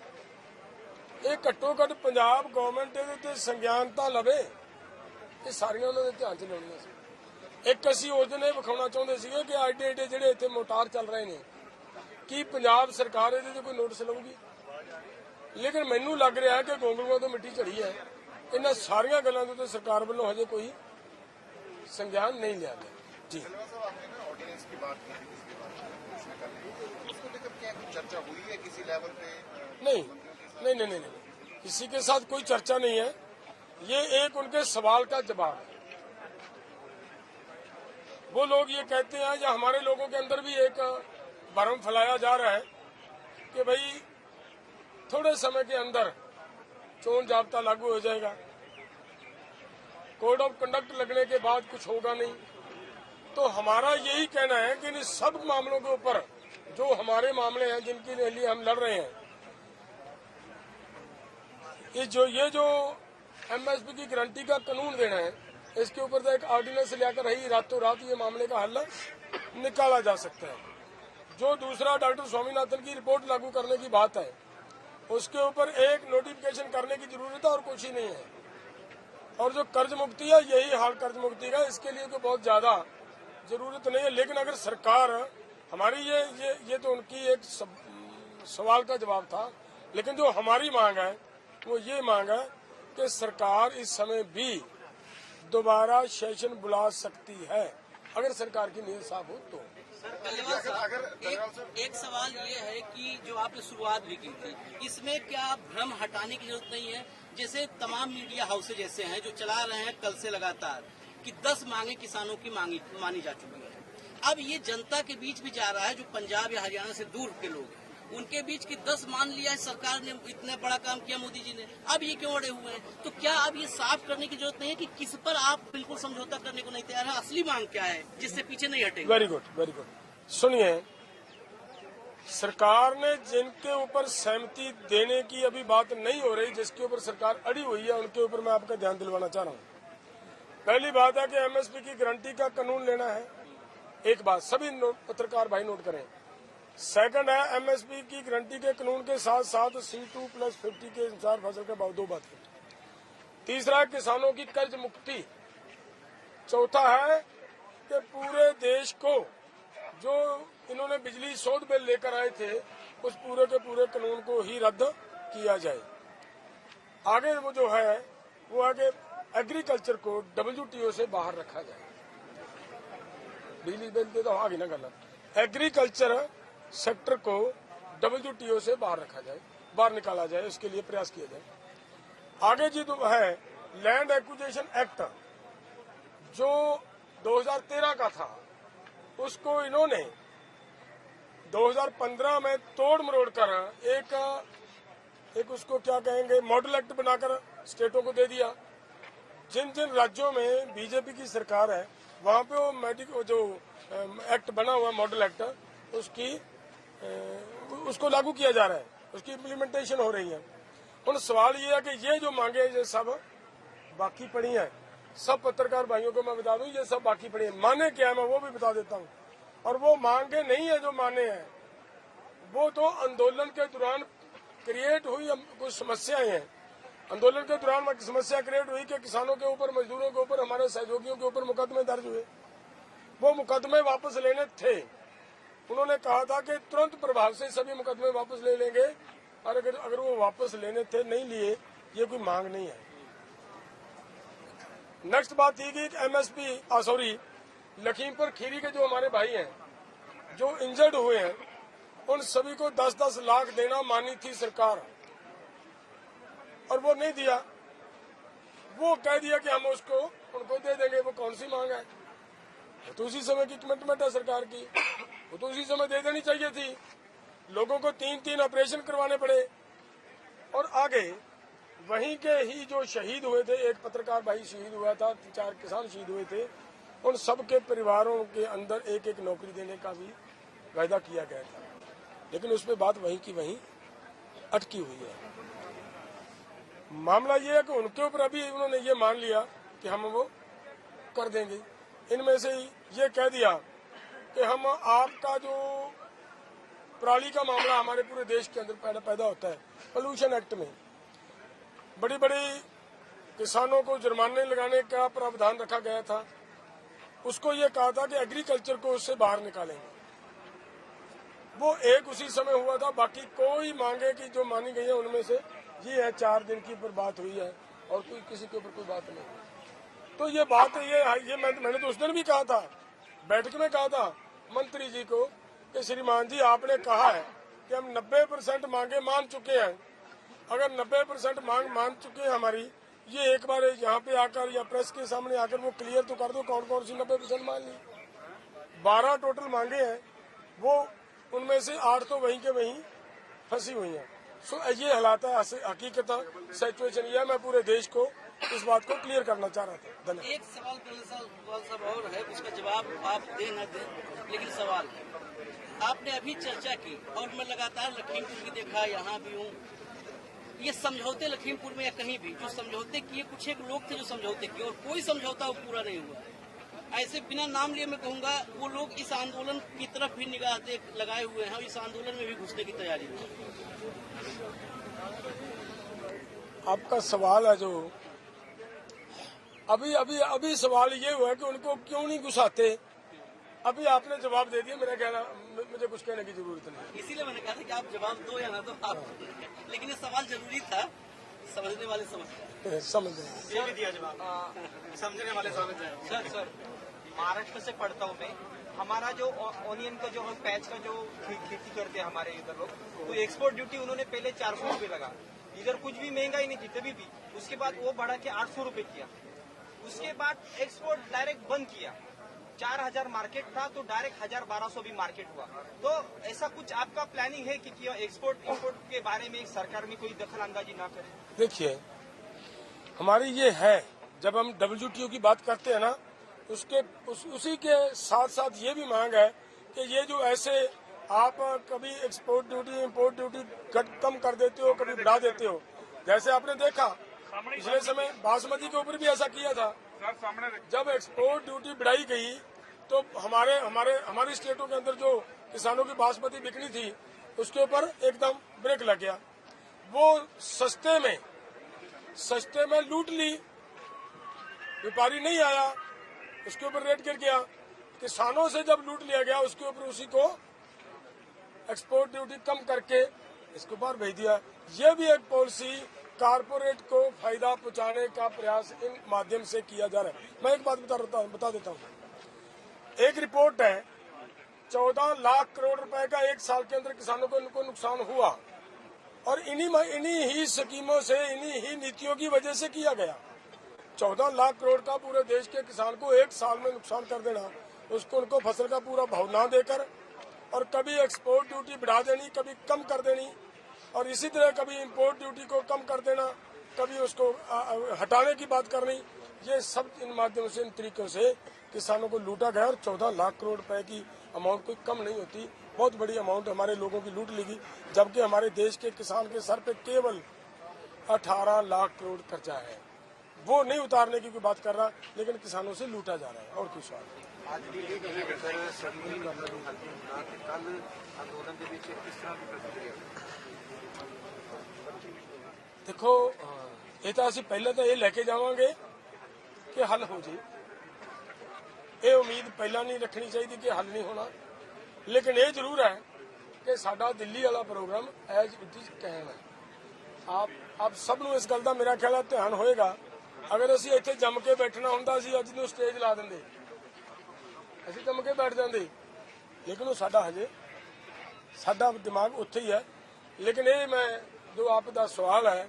ਇਹ ਘੱਟੋ ਘੱਟ ਪੰਜਾਬ ਗਵਰਨਮੈਂਟ ਇਹਦੇ ਤੇ ਸੰਗਿਆਨਤਾ ਲਵੇ। ਇਹ ਸਾਰੀਆਂ ਉਹਨਾਂ ਦੇ ਧਿਆਨ 'ਚ ਲਿਆਉਣੀਆਂ ਸੀ। ਇੱਕ ਅਸੀਂ ਉਸ ਦਿਨ ਇਹ ਵਿਖਾਉਣਾ ਚਾਹੁੰਦੇ ਸੀਗੇ ਕਿ ਐਡੇ ਜਿਹੜੇ ਇੱਥੇ ਮੋਟਾਰ ਚੱਲ ਰਹੇ ਨੇ, ਕੀ ਪੰਜਾਬ ਸਰਕਾਰ ਇਹਦੇ ਤੇ ਕੋਈ ਨੋਟਿਸ ਲਊਗੀ? ਲੇਕਿਨ ਮੈਨੂੰ ਲੱਗ ਰਿਹਾ ਹੈ ਕਿ ਗੋਂਗਲੂਆਂ ਤੋਂ ਮਿੱਟੀ ਝੜੀ ਹੈ। ਇਹਨਾਂ ਸਾਰੀਆਂ ਗੱਲਾਂ ਦੇ ਉੱਤੇ ਸਰਕਾਰ ਵੱਲੋਂ ਹਜੇ ਕੋਈ ਸੰਗਿਆਨ ਨਹੀਂ ਲਿਆ ਗਿਆ। ਜੀ नहीं, किसी के साथ कोई चर्चा नहीं है। ये एक उनके सवाल का जवाब है। वो लोग ये कहते हैं या हमारे लोगों के अंदर भी एक भ्रम फैलाया जा रहा है कि भाई थोड़े समय के अंदर चोन जाब्ता लागू हो जाएगा, कोड ऑफ कंडक्ट लगने के बाद कुछ होगा नहीं। तो हमारा यही कहना है कि इन सब मामलों के ऊपर जो हमारे मामले हैं, जिनके लिए हम लड़ रहे हैं, ये जो MSP की गारंटी का कानून देना है, इसके ऊपर तो एक ऑर्डिनेंस लेकर ही रातों रात ये मामले का हल निकाला जा सकता है। जो दूसरा डॉक्टर स्वामीनाथन की रिपोर्ट लागू करने की बात है, उसके ऊपर एक नोटिफिकेशन करने की जरूरत है और कुछ ही नहीं है। और जो कर्ज मुक्ति है, यही हाल कर्ज मुक्ति का, इसके लिए तो बहुत ज्यादा जरूरत नहीं है। लेकिन अगर सरकार हमारी ये तो उनकी एक सवाल का जवाब था, लेकिन जो हमारी मांग है वो ये मांग है कि सरकार इस समय भी दोबारा सेशन बुला सकती है, अगर सरकार की नीयत साफ हो तो। एक सवाल ये है कि जो आपने शुरुआत भी की थी, इसमें क्या भ्रम हटाने की जरूरत नहीं है? जैसे तमाम मीडिया हाउसेज जैसे हैं जो चला रहे हैं कल से लगातार कि 10 मांगे किसानों की मानी जा चुकी है। अब ये जनता के बीच भी जा रहा है, जो पंजाब या हरियाणा से दूर के लोग हैं, उनके बीच की 10 मान लिया है सरकार ने, इतना बड़ा काम किया मोदी जी ने, अब ये क्यों अड़े हुए हैं? तो क्या अब ये साफ करने की जरूरत नहीं है कि किस पर आप बिल्कुल समझौता करने को नहीं तैयार है? असली मांग क्या है जिससे पीछे नहीं हटेंगे? Very good. सुनिए, सरकार ने जिनके ऊपर सहमति देने की अभी बात नहीं हो रही, जिसके ऊपर सरकार अड़ी हुई है, उनके ऊपर मैं आपका ध्यान दिलवाना चाह रहा हूँ। पहली बात है कि MSP की गारंटी का कानून लेना है, एक बात सभी पत्रकार भाई नोट करें। सेकंड है MSP की गारंटी के कानून के साथ साथ C2+50 के अनुसार फसल के भाव, 2 बात है। तीसरा है किसानों की कर्ज मुक्ति। चौथा है कि पूरे देश को जो इन्होंने बिजली शोध बिल लेकर आए थे, उस पूरे के पूरे कानून को ही रद्द किया जाए। आगे वो जो है वो है कि एग्रीकल्चर को WTO से बाहर रखा जाए। बिजली बिल दे तो आगे ना करना, एग्रीकल्चर सेक्टर को WTO से बाहर रखा जाए, बाहर निकाला जाए, उसके लिए प्रयास किया जाए। आगे जी तो है लैंड एक्विजिशन एक्ट जो 2013 का था, उसको इन्होंने 2015 में तोड़ मरोड़ कर एक उसको क्या कहेंगे मॉडल एक्ट बनाकर स्टेटों को दे दिया। जिन जिन राज्यों में बीजेपी की सरकार है, वहां पे वो जो एक्ट बना हुआ मॉडल एक्ट, उसको लागू किया जा रहा है। उसकी इम्प्लीमेंटेशन हो रही है। उन सवाल ये है कि ये जो मांगे ये सब बाकी पड़ी हैं। सब पत्रकार भाइयों को मैं बता दूं ये सब बाकी पड़ी हैं। माने क्या है मैं वो भी बता देता हूं। और वो मांगे नहीं है जो माने हैं, वो तो आंदोलन के दौरान क्रिएट हुई कुछ समस्याएं हैं। आंदोलन के दौरान समस्या क्रिएट हुई कि किसानों के ऊपर, मजदूरों के ऊपर, हमारे सहयोगियों के ऊपर मुकदमे दर्ज हुए। वो मुकदमे वापस लेने थे। उन्होंने कहा था कि तुरंत प्रभाव से सभी मुकदमे वापस ले लेंगे, और अगर वो वापस लेने थे, नहीं लिए, ये कोई मांग नहीं है। नेक्स्ट बात थी कि एमएसपी लखीमपुर खीरी के जो हमारे भाई हैं जो इंजर्ड हुए हैं, उन सभी को 10-10 लाख देना मानी थी सरकार, और वो नहीं दिया। वो कह दिया कि हम उसको उनको दे देंगे। वो कौन सी मांग है? वो तो उसी समय की कमिटमेंट है सरकार की, वो तो उसी समय दे देनी चाहिए थी। लोगों को 3-3 ऑपरेशन करवाने पड़े। और आगे वहीं के ही जो शहीद हुए थे, एक पत्रकार भाई शहीद हुआ था, 4 किसान शहीद हुए थे, उन सबके परिवारों के अंदर एक नौकरी देने का भी वायदा किया गया था, लेकिन उस पर बात वहीं की वहीं अटकी हुई है। मामला ये है कि उनके ऊपर अभी उन्होंने ये मान लिया कि हम वो कर देंगे। इनमें से ये कह दिया कि हम आपका जो पराली का मामला हमारे पूरे देश के अंदर पैदा होता है, पोल्यूशन एक्ट में बड़ी बड़ी किसानों को जुर्माने लगाने का प्रावधान रखा गया था। उसको ये कहा था कि एग्रीकल्चर को उससे बाहर निकालेंगे। वो एक उसी समय हुआ था। बाकी कोई मांगे की जो मानी गई है उनमें से ये है 4 दिन की पर बात हुई है, और कोई किसी के ऊपर कोई बात नहीं। तो ये बात ये मैंने तो उस दिन भी कहा था, बैठक में कहा था मंत्री जी को कि श्रीमान जी आपने कहा है कि हम 90% मांगे मान चुके हैं। अगर 90% मांग मान चुके हैं हमारी, ये एक बार यहाँ पे आकर या प्रेस के सामने आकर वो क्लियर तो कर दो कौन कौन सी 90% मान ली। 12 टोटल मांगे हैं, वो उनमें से 8 तो वहीं के वहीं फंसी हुई हैं। सो ये हालात है, हकीकत सिचुएशन ये है। मैं पूरे देश को इस बात को क्लियर करना चाह रहा था। धन्यवाद। एक सवाल सब और है, उसका जवाब आप दे न दें, लेकिन सवाल है आपने अभी चर्चा की और मैं लगातार लखीमपुर की देखा, यहाँ भी हूँ। ये समझौते लखीमपुर में या कहीं भी जो समझौते किए, कुछ एक लोग थे जो समझौते किए और कोई समझौता वो पूरा नहीं हुआ। ऐसे बिना नाम लिए मैं कहूँगा वो लोग इस आंदोलन की तरफ भी निगाह लगाए हुए हैं और इस आंदोलन में भी घुसने की तैयारी है। आपका सवाल है जो अभी सवाल ये हुआ कि उनको क्यों नहीं घुसाते। अभी आपने जवाब दे दिया, मुझे कुछ कहने की जरूरत नहीं। इसीलिए मैंने कहा था कि आप जवाब दो या ना दो आप, लेकिन ये सवाल जरूरी था, समझने वाले समझ ये भी दिया जवाब, समझने वाले समझ जाए। सर महाराष्ट्र से पढ़ता हूँ मैं। हमारा जो ऑनियन का जो हम पैच का जो खेती करते हैं हमारे इधर लोग, तो एक्सपोर्ट ड्यूटी उन्होंने पहले 400 रुपये लगा। इधर कुछ भी महंगाई नहीं थी तभी भी, उसके बाद वो बढ़ा के 800 रुपये किया। उसके बाद एक्सपोर्ट डायरेक्ट बंद किया। 4000 मार्केट था तो डायरेक्ट 1000-1200 भी मार्केट हुआ। तो ऐसा कुछ आपका प्लानिंग है कि एक्सपोर्ट इंपोर्ट के बारे में सरकार में कोई दखल अंदाजी ना करे? देखिए, हमारी ये है, जब हम WTO की बात करते हैं ना, उसी के साथ साथ ये भी मांग है कि ये जो ऐसे आप कभी एक्सपोर्ट ड्यूटी इंपोर्ट ड्यूटी कम कर देते हो, कभी बढ़ा देते हो। जैसे आपने देखा पिछले समय बासमती के ऊपर भी ऐसा किया था। जब एक्सपोर्ट ड्यूटी बढ़ाई गई तो हमारी स्टेटों के अंदर जो किसानों की बासमती बिकनी थी उसके ऊपर एकदम ब्रेक लग गया। वो सस्ते में लूट ली, व्यापारी नहीं आया, उसके ऊपर रेट गिर गया। किसानों से जब लूट लिया गया उसके ऊपर उसी को एक्सपोर्ट ड्यूटी कम करके इसको बाहर भेज दिया। ये भी एक पॉलिसी कारपोरेट को फायदा पहुंचाने का प्रयास इन माध्यम से किया जा रहा है। मैं एक बात बता देता हूँ। एक रिपोर्ट है 14 लाख करोड़ रुपए का एक साल के अंदर किसानों को नुकसान हुआ, और इन्हीं ही स्कीमों से, इन्हीं ही नीतियों की वजह से किया गया। 14 लाख करोड़ का पूरे देश के किसान को एक साल में नुकसान कर देना, उसको उनको फसल का पूरा भाव ना देकर, और कभी एक्सपोर्ट ड्यूटी बढ़ा देनी, कभी कम कर देनी, और इसी तरह कभी इंपोर्ट ड्यूटी को कम कर देना, कभी उसको हटाने की बात करनी। ये सब इन माध्यम से, इन तरीकों से किसानों को लूटा गया। और 14 लाख करोड़ रुपए की अमाउंट कोई कम नहीं होती, बहुत बड़ी अमाउंट हमारे लोगों की लूट ली गई, जबकि हमारे देश के किसान के सर पे केवल 18 लाख करोड़ खर्चा है। वो नहीं उतारने की कोई बात कर रहा, लेकिन किसानों से लूटा जा रहा है। और कुछ सवाल देखो, ये तो असं पहले तो ये लेके जावांगे कि हल हो जाए। ये उम्मीद पहला नहीं रखनी चाहिए कि हल नहीं होना, लेकिन ये जरूर है कि साडा दिल्ली वाला प्रोग्राम एज इट इज कायम है। आप सब नूं इस गल दा मेरा ख्याल ध्यान होएगा। अगर असीं इत्थे जम के बैठना हुंदा असीं अज नूं स्टेज ला दिंदे, असीं जम के बैठ जांदे, लेकिन वो साडा हजे साडा दिमाग उत्थे ही है। लेकिन ये मैं जो आपका सवाल है,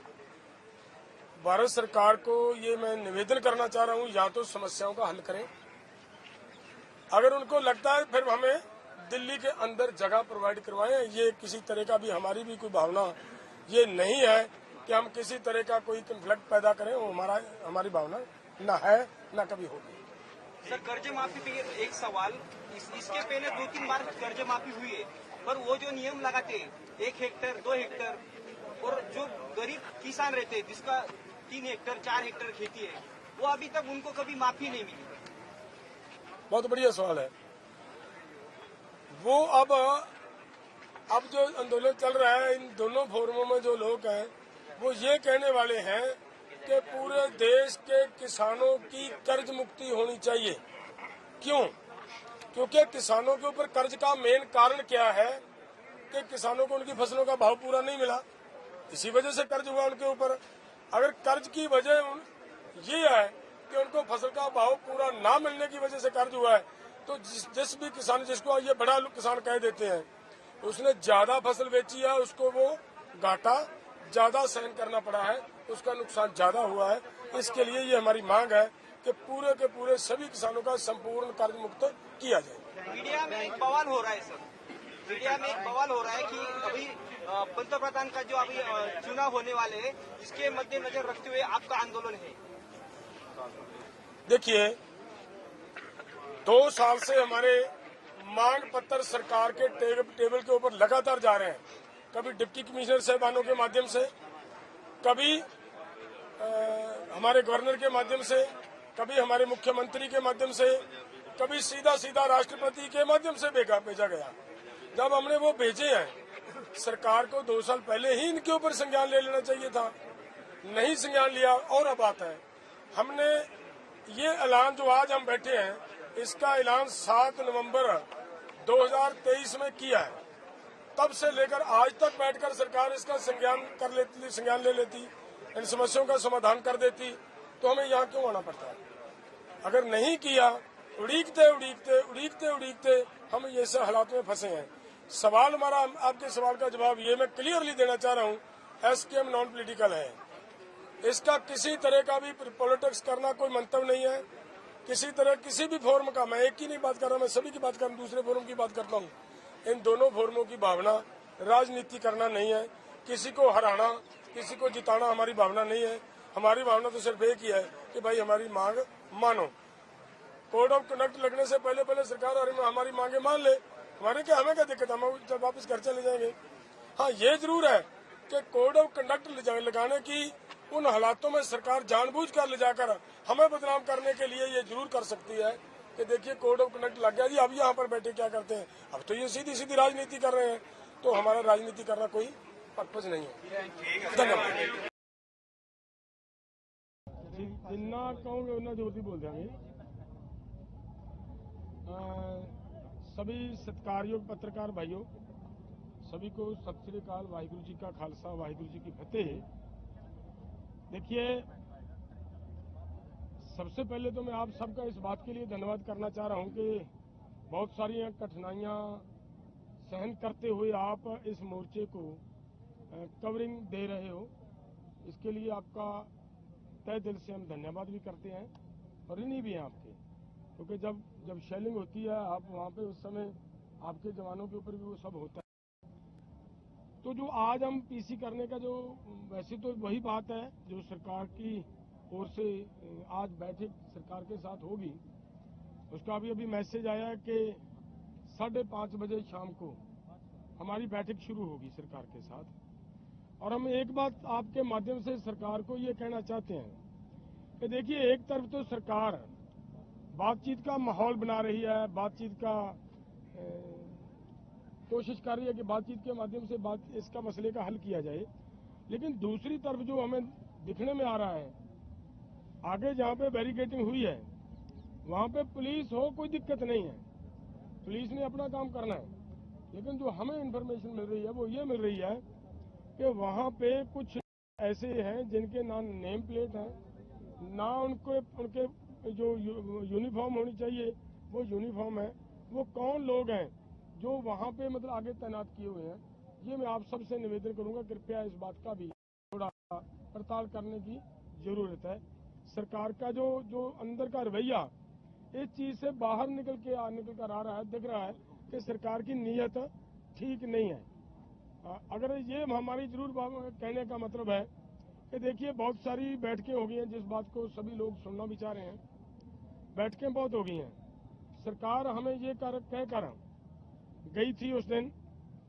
भारत सरकार को ये मैं निवेदन करना चाह रहा हूँ, या तो समस्याओं का हल करें। अगर उनको लगता है फिर हमें दिल्ली के अंदर जगह प्रोवाइड करवाएं। ये किसी तरह का भी हमारी भी कोई भावना ये नहीं है कि हम किसी तरह का कोई कन्फ्लिक्ट पैदा करें, वो हमारी भावना ना है ना कभी होगी। सर, कर्ज माफी पे एक सवाल, इसके पहले 2-3 बार कर्ज माफी हुई है, पर वो जो नियम लगाते 1 हेक्टर 2 हेक्टर, और जो गरीब किसान रहते हैं जिसका 3 हेक्टर 4 हेक्टर खेती है, वो अभी तक उनको कभी माफी नहीं मिली। बहुत बढ़िया सवाल है। वो अब जो आंदोलन चल रहा है, इन दोनों फोरमों में जो लोग हैं वो ये कहने वाले हैं कि पूरे देश के किसानों की कर्ज मुक्ति होनी चाहिए। क्यों? क्योंकि किसानों के ऊपर कर्ज का मेन कारण क्या है कि किसानों को उनकी फसलों का भाव पूरा नहीं मिला, इसी वजह से कर्ज हुआ उनके ऊपर। अगर कर्ज की वजह ये है कि उनको फसल का भाव पूरा ना मिलने की वजह से कर्ज हुआ है, तो जिस भी किसान, जिसको ये बड़ा किसान कह देते हैं, उसने ज्यादा फसल बेची है, उसको वो घाटा ज्यादा सहन करना पड़ा है, उसका नुकसान ज्यादा हुआ है। इसके लिए ये हमारी मांग है कि पूरे के पूरे सभी किसानों का संपूर्ण कर्ज मुक्त किया जाए। मीडिया में एक बवाल हो रहा है सर, मीडिया में एक बवाल हो रहा है कि अभी पंतप्रधान का जो अभी चुनाव होने वाले हैं, इसके मद्देनजर रखते हुए आपका आंदोलन है। देखिए, 2 साल से हमारे मांग पत्र सरकार के टेबल के ऊपर लगातार जा रहे हैं। कभी डिप्टी कमिश्नर साहबानों के माध्यम से, कभी हमारे गवर्नर के माध्यम से, कभी हमारे मुख्यमंत्री के माध्यम से, कभी सीधा सीधा राष्ट्रपति के माध्यम से भेजा गया। जब हमने वो भेजे हैं, सरकार को 2 साल पहले ही इनके ऊपर संज्ञान ले लेना चाहिए था, नहीं संज्ञान लिया। और अब बात है, हमने ये ऐलान जो आज हम बैठे हैं, इसका ऐलान 7 नवंबर 2023 में किया है। तब से लेकर आज तक बैठकर सरकार इसका संज्ञान ले लेती, इन समस्याओं का समाधान कर देती, तो हमें यहाँ क्यों आना पड़ता है? अगर नहीं किया, उड़ीकते हम ऐसे हालात में फंसे हैं। सवाल हमारा, आपके सवाल का जवाब ये मैं क्लियरली देना चाह रहा हूँ, एसकेएम नॉन पॉलिटिकल है। इसका किसी तरह का भी पॉलिटिक्स करना कोई मंतव्य नहीं है। किसी तरह किसी भी फोरम का, मैं एक की नहीं बात कर रहा, मैं सभी की बात कर रहा हूँ, दूसरे फोरम की बात करता हूँ। इन दोनों फोरमों की भावना राजनीति करना नहीं है, किसी को हराना, किसी को जिताना हमारी भावना नहीं है। हमारी भावना तो सिर्फ एक ही है कि भाई हमारी मांग मानो। कोड ऑफ कंडक्ट लगने से पहले सरकार हमारी मांगे मान ले, हमें क्या दिक्कत है, हम जब वापस घर चले जाएंगे। हाँ, ये जरूर है कि कोड ऑफ कंडक्ट लगाने की उन हालातों में सरकार जानबूझकर ले जाकर हमें बदनाम करने के लिए ये जरूर कर सकती है कि देखिए कोड ऑफ कंडक्ट लग गया जी, अब यहाँ पर बैठे क्या करते हैं। अब तो ये सीधी सीधी राजनीति कर रहे हैं, तो हमारा राजनीति करना कोई पर्पज नहीं है। धन्यवाद। जिन्ना कहोगे उतना जोर बोल देंगे। सभी सत्कारयोग पत्रकार भाइयों, सभी को सत श्री अकाल, वाहिगुरु जी का खालसा, वाहिगुरु जी की फतेह। देखिए, सबसे पहले तो मैं आप सबका इस बात के लिए धन्यवाद करना चाह रहा हूं कि बहुत सारी कठिनाइयां सहन करते हुए आप इस मोर्चे को कवरिंग दे रहे हो। इसके लिए आपका तहे दिल से हम धन्यवाद भी करते हैं और ऋणी भी हैं आपके, क्योंकि जब शेलिंग होती है आप वहाँ पे उस समय आपके जवानों के ऊपर भी वो सब होता है। तो जो आज हम पीसी करने का जो, वैसे तो वही बात है जो सरकार की ओर से आज बैठक सरकार के साथ होगी, उसका अभी मैसेज आया कि 5:30 बजे शाम को हमारी बैठक शुरू होगी सरकार के साथ। और हम एक बात आपके माध्यम से सरकार को ये कहना चाहते हैं कि देखिए, एक तरफ तो सरकार बातचीत का माहौल बना रही है, बातचीत का कोशिश कर रही है कि बातचीत के माध्यम से इसका मसले का हल किया जाए, लेकिन दूसरी तरफ जो हमें दिखने में आ रहा है, आगे जहाँ पे बैरिकेडिंग हुई है वहाँ पे पुलिस हो, कोई दिक्कत नहीं है, पुलिस ने अपना काम करना है, लेकिन जो हमें इन्फॉर्मेशन मिल रही है वो ये मिल रही है कि वहाँ पे कुछ ऐसे हैं जिनके ना नेम प्लेट है, ना उनके जो यूनिफॉर्म होनी चाहिए वो यूनिफॉर्म है। वो कौन लोग हैं जो वहाँ पे मतलब आगे तैनात किए हुए हैं, ये मैं आप सबसे निवेदन करूंगा, कृपया इस बात का भी थोड़ा पड़ताल करने की जरूरत है। सरकार का जो अंदर का रवैया इस चीज से बाहर निकल कर आ रहा है, दिख रहा है कि सरकार की नीयत ठीक नहीं है। अगर ये हमारी जरूर कहने का मतलब है कि देखिए, बहुत सारी बैठकें हो गई हैं, जिस बात को सभी लोग सुनना भी चाह रहे हैं, बैठकें बहुत हो गई हैं। सरकार हमें ये कहकर गई थी उस दिन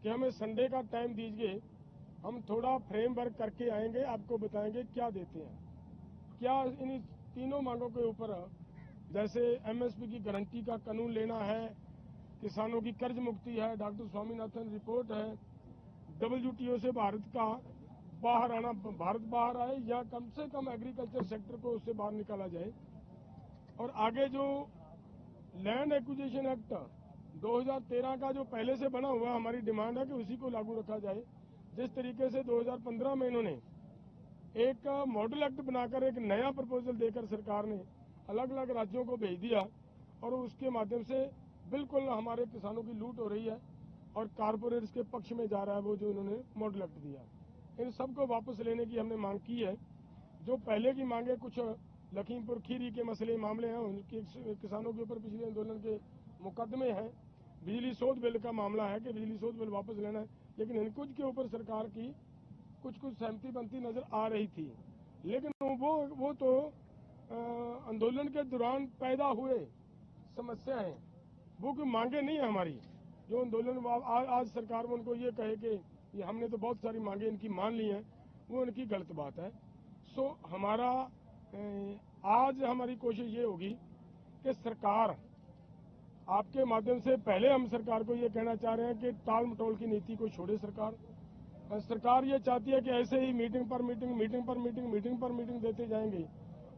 कि हमें संडे का टाइम दीजिए, हम थोड़ा फ्रेमवर्क करके आएंगे, आपको बताएंगे क्या देते हैं, क्या इन तीनों मांगों के ऊपर, जैसे एमएसपी की गारंटी का कानून लेना है, किसानों की कर्ज मुक्ति है, डॉक्टर स्वामीनाथन रिपोर्ट है, WTO से भारत बाहर आए या कम से कम एग्रीकल्चर सेक्टर को उससे बाहर निकाला जाए, और आगे जो लैंड एक्विजिशन एक्ट 2013 का जो पहले से बना हुआ, हमारी डिमांड है कि उसी को लागू रखा जाए। जिस तरीके से 2015 में इन्होंने एक मॉडल एक्ट बनाकर एक नया प्रपोजल देकर सरकार ने अलग अलग राज्यों को भेज दिया, और उसके माध्यम से बिल्कुल हमारे किसानों की लूट हो रही है और कारपोरेट्स के पक्ष में जा रहा है वो जो इन्होंने मॉडल एक्ट दिया। इन सबको वापस लेने की हमने मांग की है। जो पहले की मांगे, कुछ लखीमपुर खीरी के मामले हैं, उनके किसानों के ऊपर पिछले आंदोलन के मुकदमे हैं, बिजली शोध बिल का मामला है कि बिजली शोध बिल वापस लेना है, लेकिन इन कुछ के ऊपर सरकार की कुछ सहमति बनती नजर आ रही थी, लेकिन वो तो आंदोलन के दौरान पैदा हुए समस्या है, वो कोई मांगे नहीं है हमारी। जो आंदोलन आज सरकार में उनको ये कहे कि ये हमने तो बहुत सारी मांगे इनकी मान ली हैं, वो इनकी गलत बात है। सो हमारा आज हमारी कोशिश ये होगी कि सरकार, आपके माध्यम से पहले हम सरकार को ये कहना चाह रहे हैं कि टाल मटोल की नीति को छोड़े सरकार ये चाहती है कि ऐसे ही मीटिंग पर मीटिंग देते जाएंगे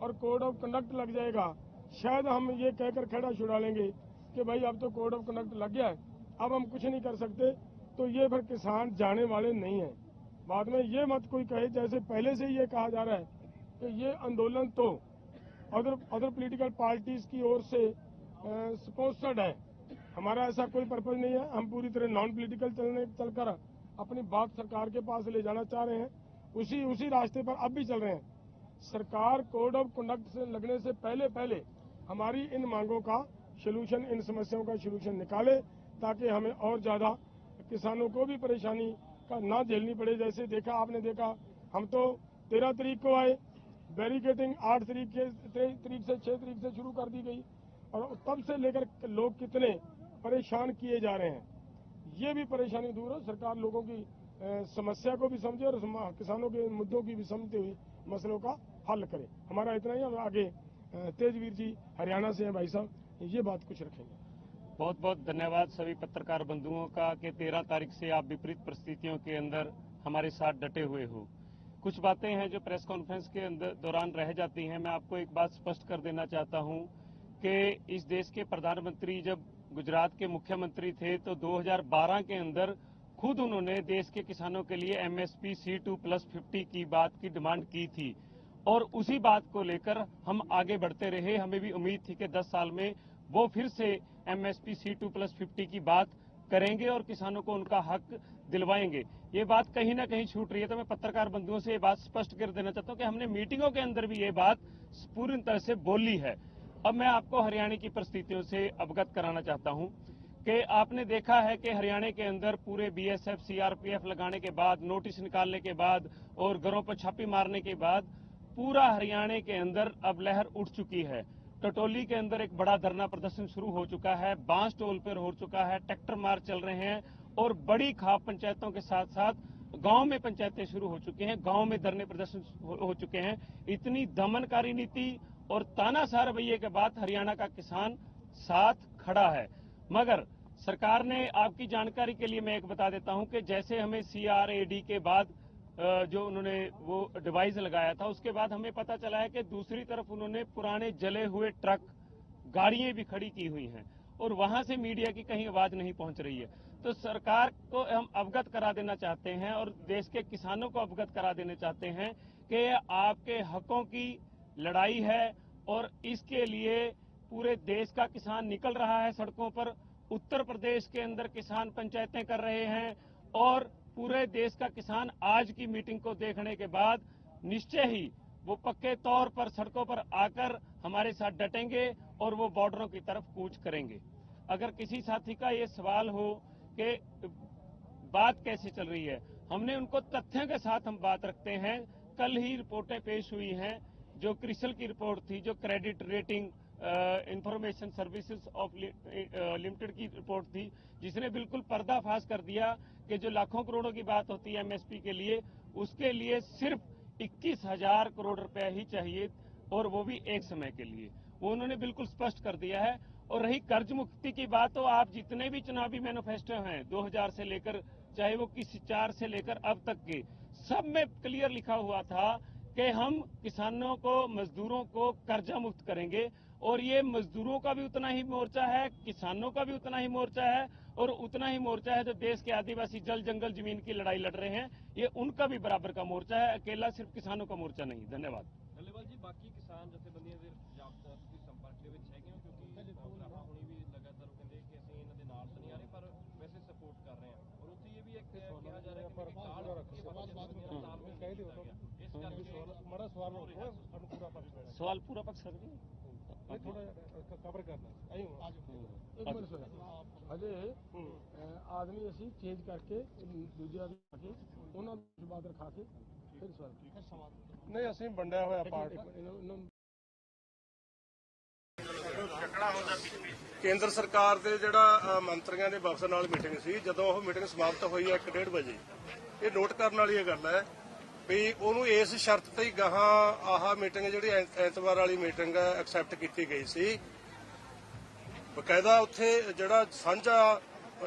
और कोड ऑफ कंडक्ट लग जाएगा। शायद हम ये कहकर खेड़ा छुड़ा लेंगे कि भाई अब तो कोड ऑफ कंडक्ट लग गया है, अब हम कुछ नहीं कर सकते, तो ये फिर किसान जाने वाले नहीं है। बाद में ये मत कोई कहे, जैसे पहले से ये कहा जा रहा है कि ये आंदोलन तो अदर पॉलिटिकल पार्टीज की ओर से स्पॉन्सर्ड है। हमारा ऐसा कोई पर्पज नहीं है, हम पूरी तरह नॉन पॉलिटिकल चलकर अपनी बात सरकार के पास ले जाना चाह रहे हैं, उसी रास्ते पर अब भी चल रहे हैं। सरकार कोड ऑफ कंडक्ट से लगने से पहले हमारी इन मांगों का सलूशन, इन समस्याओं का सलूशन निकाले, ताकि हमें और ज्यादा किसानों को भी परेशानी का ना झेलनी पड़े। जैसे आपने देखा, हम तो 13 तारीख को आए, बैरिकेडिंग 8 तारीख से 6 तारीख से शुरू कर दी गई, और तब से लेकर लोग कितने परेशान किए जा रहे हैं। ये भी परेशानी दूर हो, सरकार लोगों की समस्या को भी समझे और किसानों के मुद्दों की भी समझते हुए मसलों का हल करे। हमारा इतना ही, और आगे तेजवीर जी हरियाणा से हैं भाई साहब, ये बात कुछ रखेंगे। बहुत बहुत धन्यवाद सभी पत्रकार बंधुओं का कि 13 तारीख से आप विपरीत परिस्थितियों के अंदर हमारे साथ डटे हुए हो। कुछ बातें हैं जो प्रेस कॉन्फ्रेंस के दौरान रह जाती हैं। मैं आपको एक बात स्पष्ट कर देना चाहता हूं कि इस देश के प्रधानमंत्री जब गुजरात के मुख्यमंत्री थे तो 2012 के अंदर खुद उन्होंने देश के किसानों के लिए MSP C2+50 की बात की डिमांड की थी, और उसी बात को लेकर हम आगे बढ़ते रहे। हमें भी उम्मीद थी कि 10 साल में वो फिर से MSP C2+50 की बात करेंगे और किसानों को उनका हक दिलवाएंगे। ये बात कहीं ना कहीं छूट रही है, तो मैं पत्रकार बंधुओं से ये बात स्पष्ट कर देना चाहता हूं कि हमने मीटिंगों के अंदर भी ये बात पूरी तरह से बोली है। अब मैं आपको हरियाणा की परिस्थितियों से अवगत कराना चाहता हूं कि आपने देखा है कि हरियाणा के अंदर पूरे BSF CRPF लगाने के बाद, नोटिस निकालने के बाद और घरों पर छापे मारने के बाद पूरा हरियाणा के अंदर अब लहर उठ चुकी है। टटोली के अंदर एक बड़ा धरना प्रदर्शन शुरू हो चुका है, बांस टोल पर हो चुका है, ट्रैक्टर मार्च चल रहे हैं और बड़ी खाप पंचायतों के साथ साथ गांव में पंचायतें शुरू हो चुकी हैं, गांव में धरने प्रदर्शन हो चुके हैं। इतनी दमनकारी नीति और तानाशाह रवैये के बाद हरियाणा का किसान साथ खड़ा है। मगर सरकार ने, आपकी जानकारी के लिए मैं एक बता देता हूं कि जैसे हमें CRAD के बाद जो उन्होंने वो डिवाइस लगाया था, उसके बाद हमें पता चला है कि दूसरी तरफ उन्होंने पुराने जले हुए ट्रक, गाड़ियां भी खड़ी की हुई हैं और वहां से मीडिया की कहीं आवाज नहीं पहुंच रही है। तो सरकार को हम अवगत करा देना चाहते हैं और देश के किसानों को अवगत करा देना चाहते हैं कि आपके हकों की लड़ाई है और इसके लिए पूरे देश का किसान निकल रहा है सड़कों पर। उत्तर प्रदेश के अंदर किसान पंचायतें कर रहे हैं और पूरे देश का किसान आज की मीटिंग को देखने के बाद निश्चय ही वो पक्के तौर पर सड़कों पर आकर हमारे साथ डटेंगे और वो बॉर्डरों की तरफ कूच करेंगे। अगर किसी साथी का ये सवाल हो कि बात कैसे चल रही है, हमने उनको तथ्यों के साथ हम बात रखते हैं। कल ही रिपोर्टें पेश हुई हैं, जो क्रिसल की रिपोर्ट थी, जो credit rating information services of limited की रिपोर्ट थी, जिसने बिल्कुल पर्दाफाश कर दिया कि जो लाखों करोड़ों की बात होती है MSP के लिए, उसके लिए सिर्फ 21,000 करोड़ रुपए ही चाहिए और वो भी एक समय के लिए। वो उन्होंने बिल्कुल स्पष्ट कर दिया है। और रही कर्ज मुक्ति की बात, तो आप जितने भी चुनावी मैनिफेस्टो हैं 2000 से लेकर, चाहे वो किसी 4 से लेकर अब तक के, सब में क्लियर लिखा हुआ था कि हम किसानों को, मजदूरों को कर्जा मुक्त करेंगे। और ये मजदूरों का भी उतना ही मोर्चा है, किसानों का भी उतना ही मोर्चा है और उतना ही मोर्चा है जो देश के आदिवासी जल जंगल जमीन की लड़ाई लड़ रहे हैं, ये उनका भी बराबर का मोर्चा है, अकेला सिर्फ किसानों का मोर्चा नहीं। धन्यवाद। ਡੱਲੇਵਾਲ ਜੀ, ਬਾਕੀ ਕਿਸਾਨ ਜਥੇਬੰਦੀਆਂ ਦੇ ਤੁਸੀਂ ਸੰਪਰਕ ਦੇ ਵਿੱਚ ਹੈਗੇ ਹੋ? ਕਿਉਂਕਿ ਭਰਾਵਾਂ ਹੁਣੀ ਵੀ ਲਗਾਤਾਰ ਕਹਿੰਦੇ ਕਿ ਅਸੀਂ ਇਹਨਾਂ ਦੇ ਨਾਲ ਤਾਂ ਨਹੀਂ ਆ ਰਹੇ ਪਰ ਵੈਸੇ ਸਪੋਰਟ ਕਰ ਰਹੇ ਹਾਂ। ਔਰ ਉੱਥੇ ਇਹ ਵੀ ਇੱਕ ਕਿਹਾ ਜਾ ਰਿਹਾ ਕਿ ਕਾਲ ਰੱਖੀ ਬਾਤ ਕਹਿ ਦਿਓ ਤਾਂ ਇਸ ਕਰਕੇ बड़ा सवाल हो पूरा पक्ष सवाल पूरा पक्ष रख दिए, थोड़ा कवर करना एक मिनट सुनो हजे आदमी असी चेंज करके दूजे आदमी आके उन्होंने बात रखा के फिर सवाल नहीं असी वंडिया होया पार्ट। ਕੇਂਦਰ ਸਰਕਾਰ ਦੇ ਜਿਹੜਾ ਮੰਤਰੀਆਂ ਦੇ ਵਫਦ ਨਾਲ ਮੀਟਿੰਗ ਸੀ, ਜਦੋਂ ਉਹ ਮੀਟਿੰਗ ਸਮਾਪਤ ਹੋਈ 1:30 ਵਜੇ, ਇਹ ਨੋਟ ਕਰਨ ਵਾਲੀ ਇਹ ਗੱਲ ਹੈ ਵੀ ਉਹਨੂੰ ਇਸ ਸ਼ਰਤ ਤੇ ਹੀ ਗਾਹਾਂ ਆਹ ਮੀਟਿੰਗ ਜਿਹੜੀ ਐਤਵਾਰ ਵਾਲੀ ਮੀਟਿੰਗ ਐਕਸੈਪਟ ਕੀਤੀ ਗਈ ਸੀ। ਬਕਾਇਦਾ ਉੱਥੇ ਜਿਹੜਾ ਸਾਂਝਾ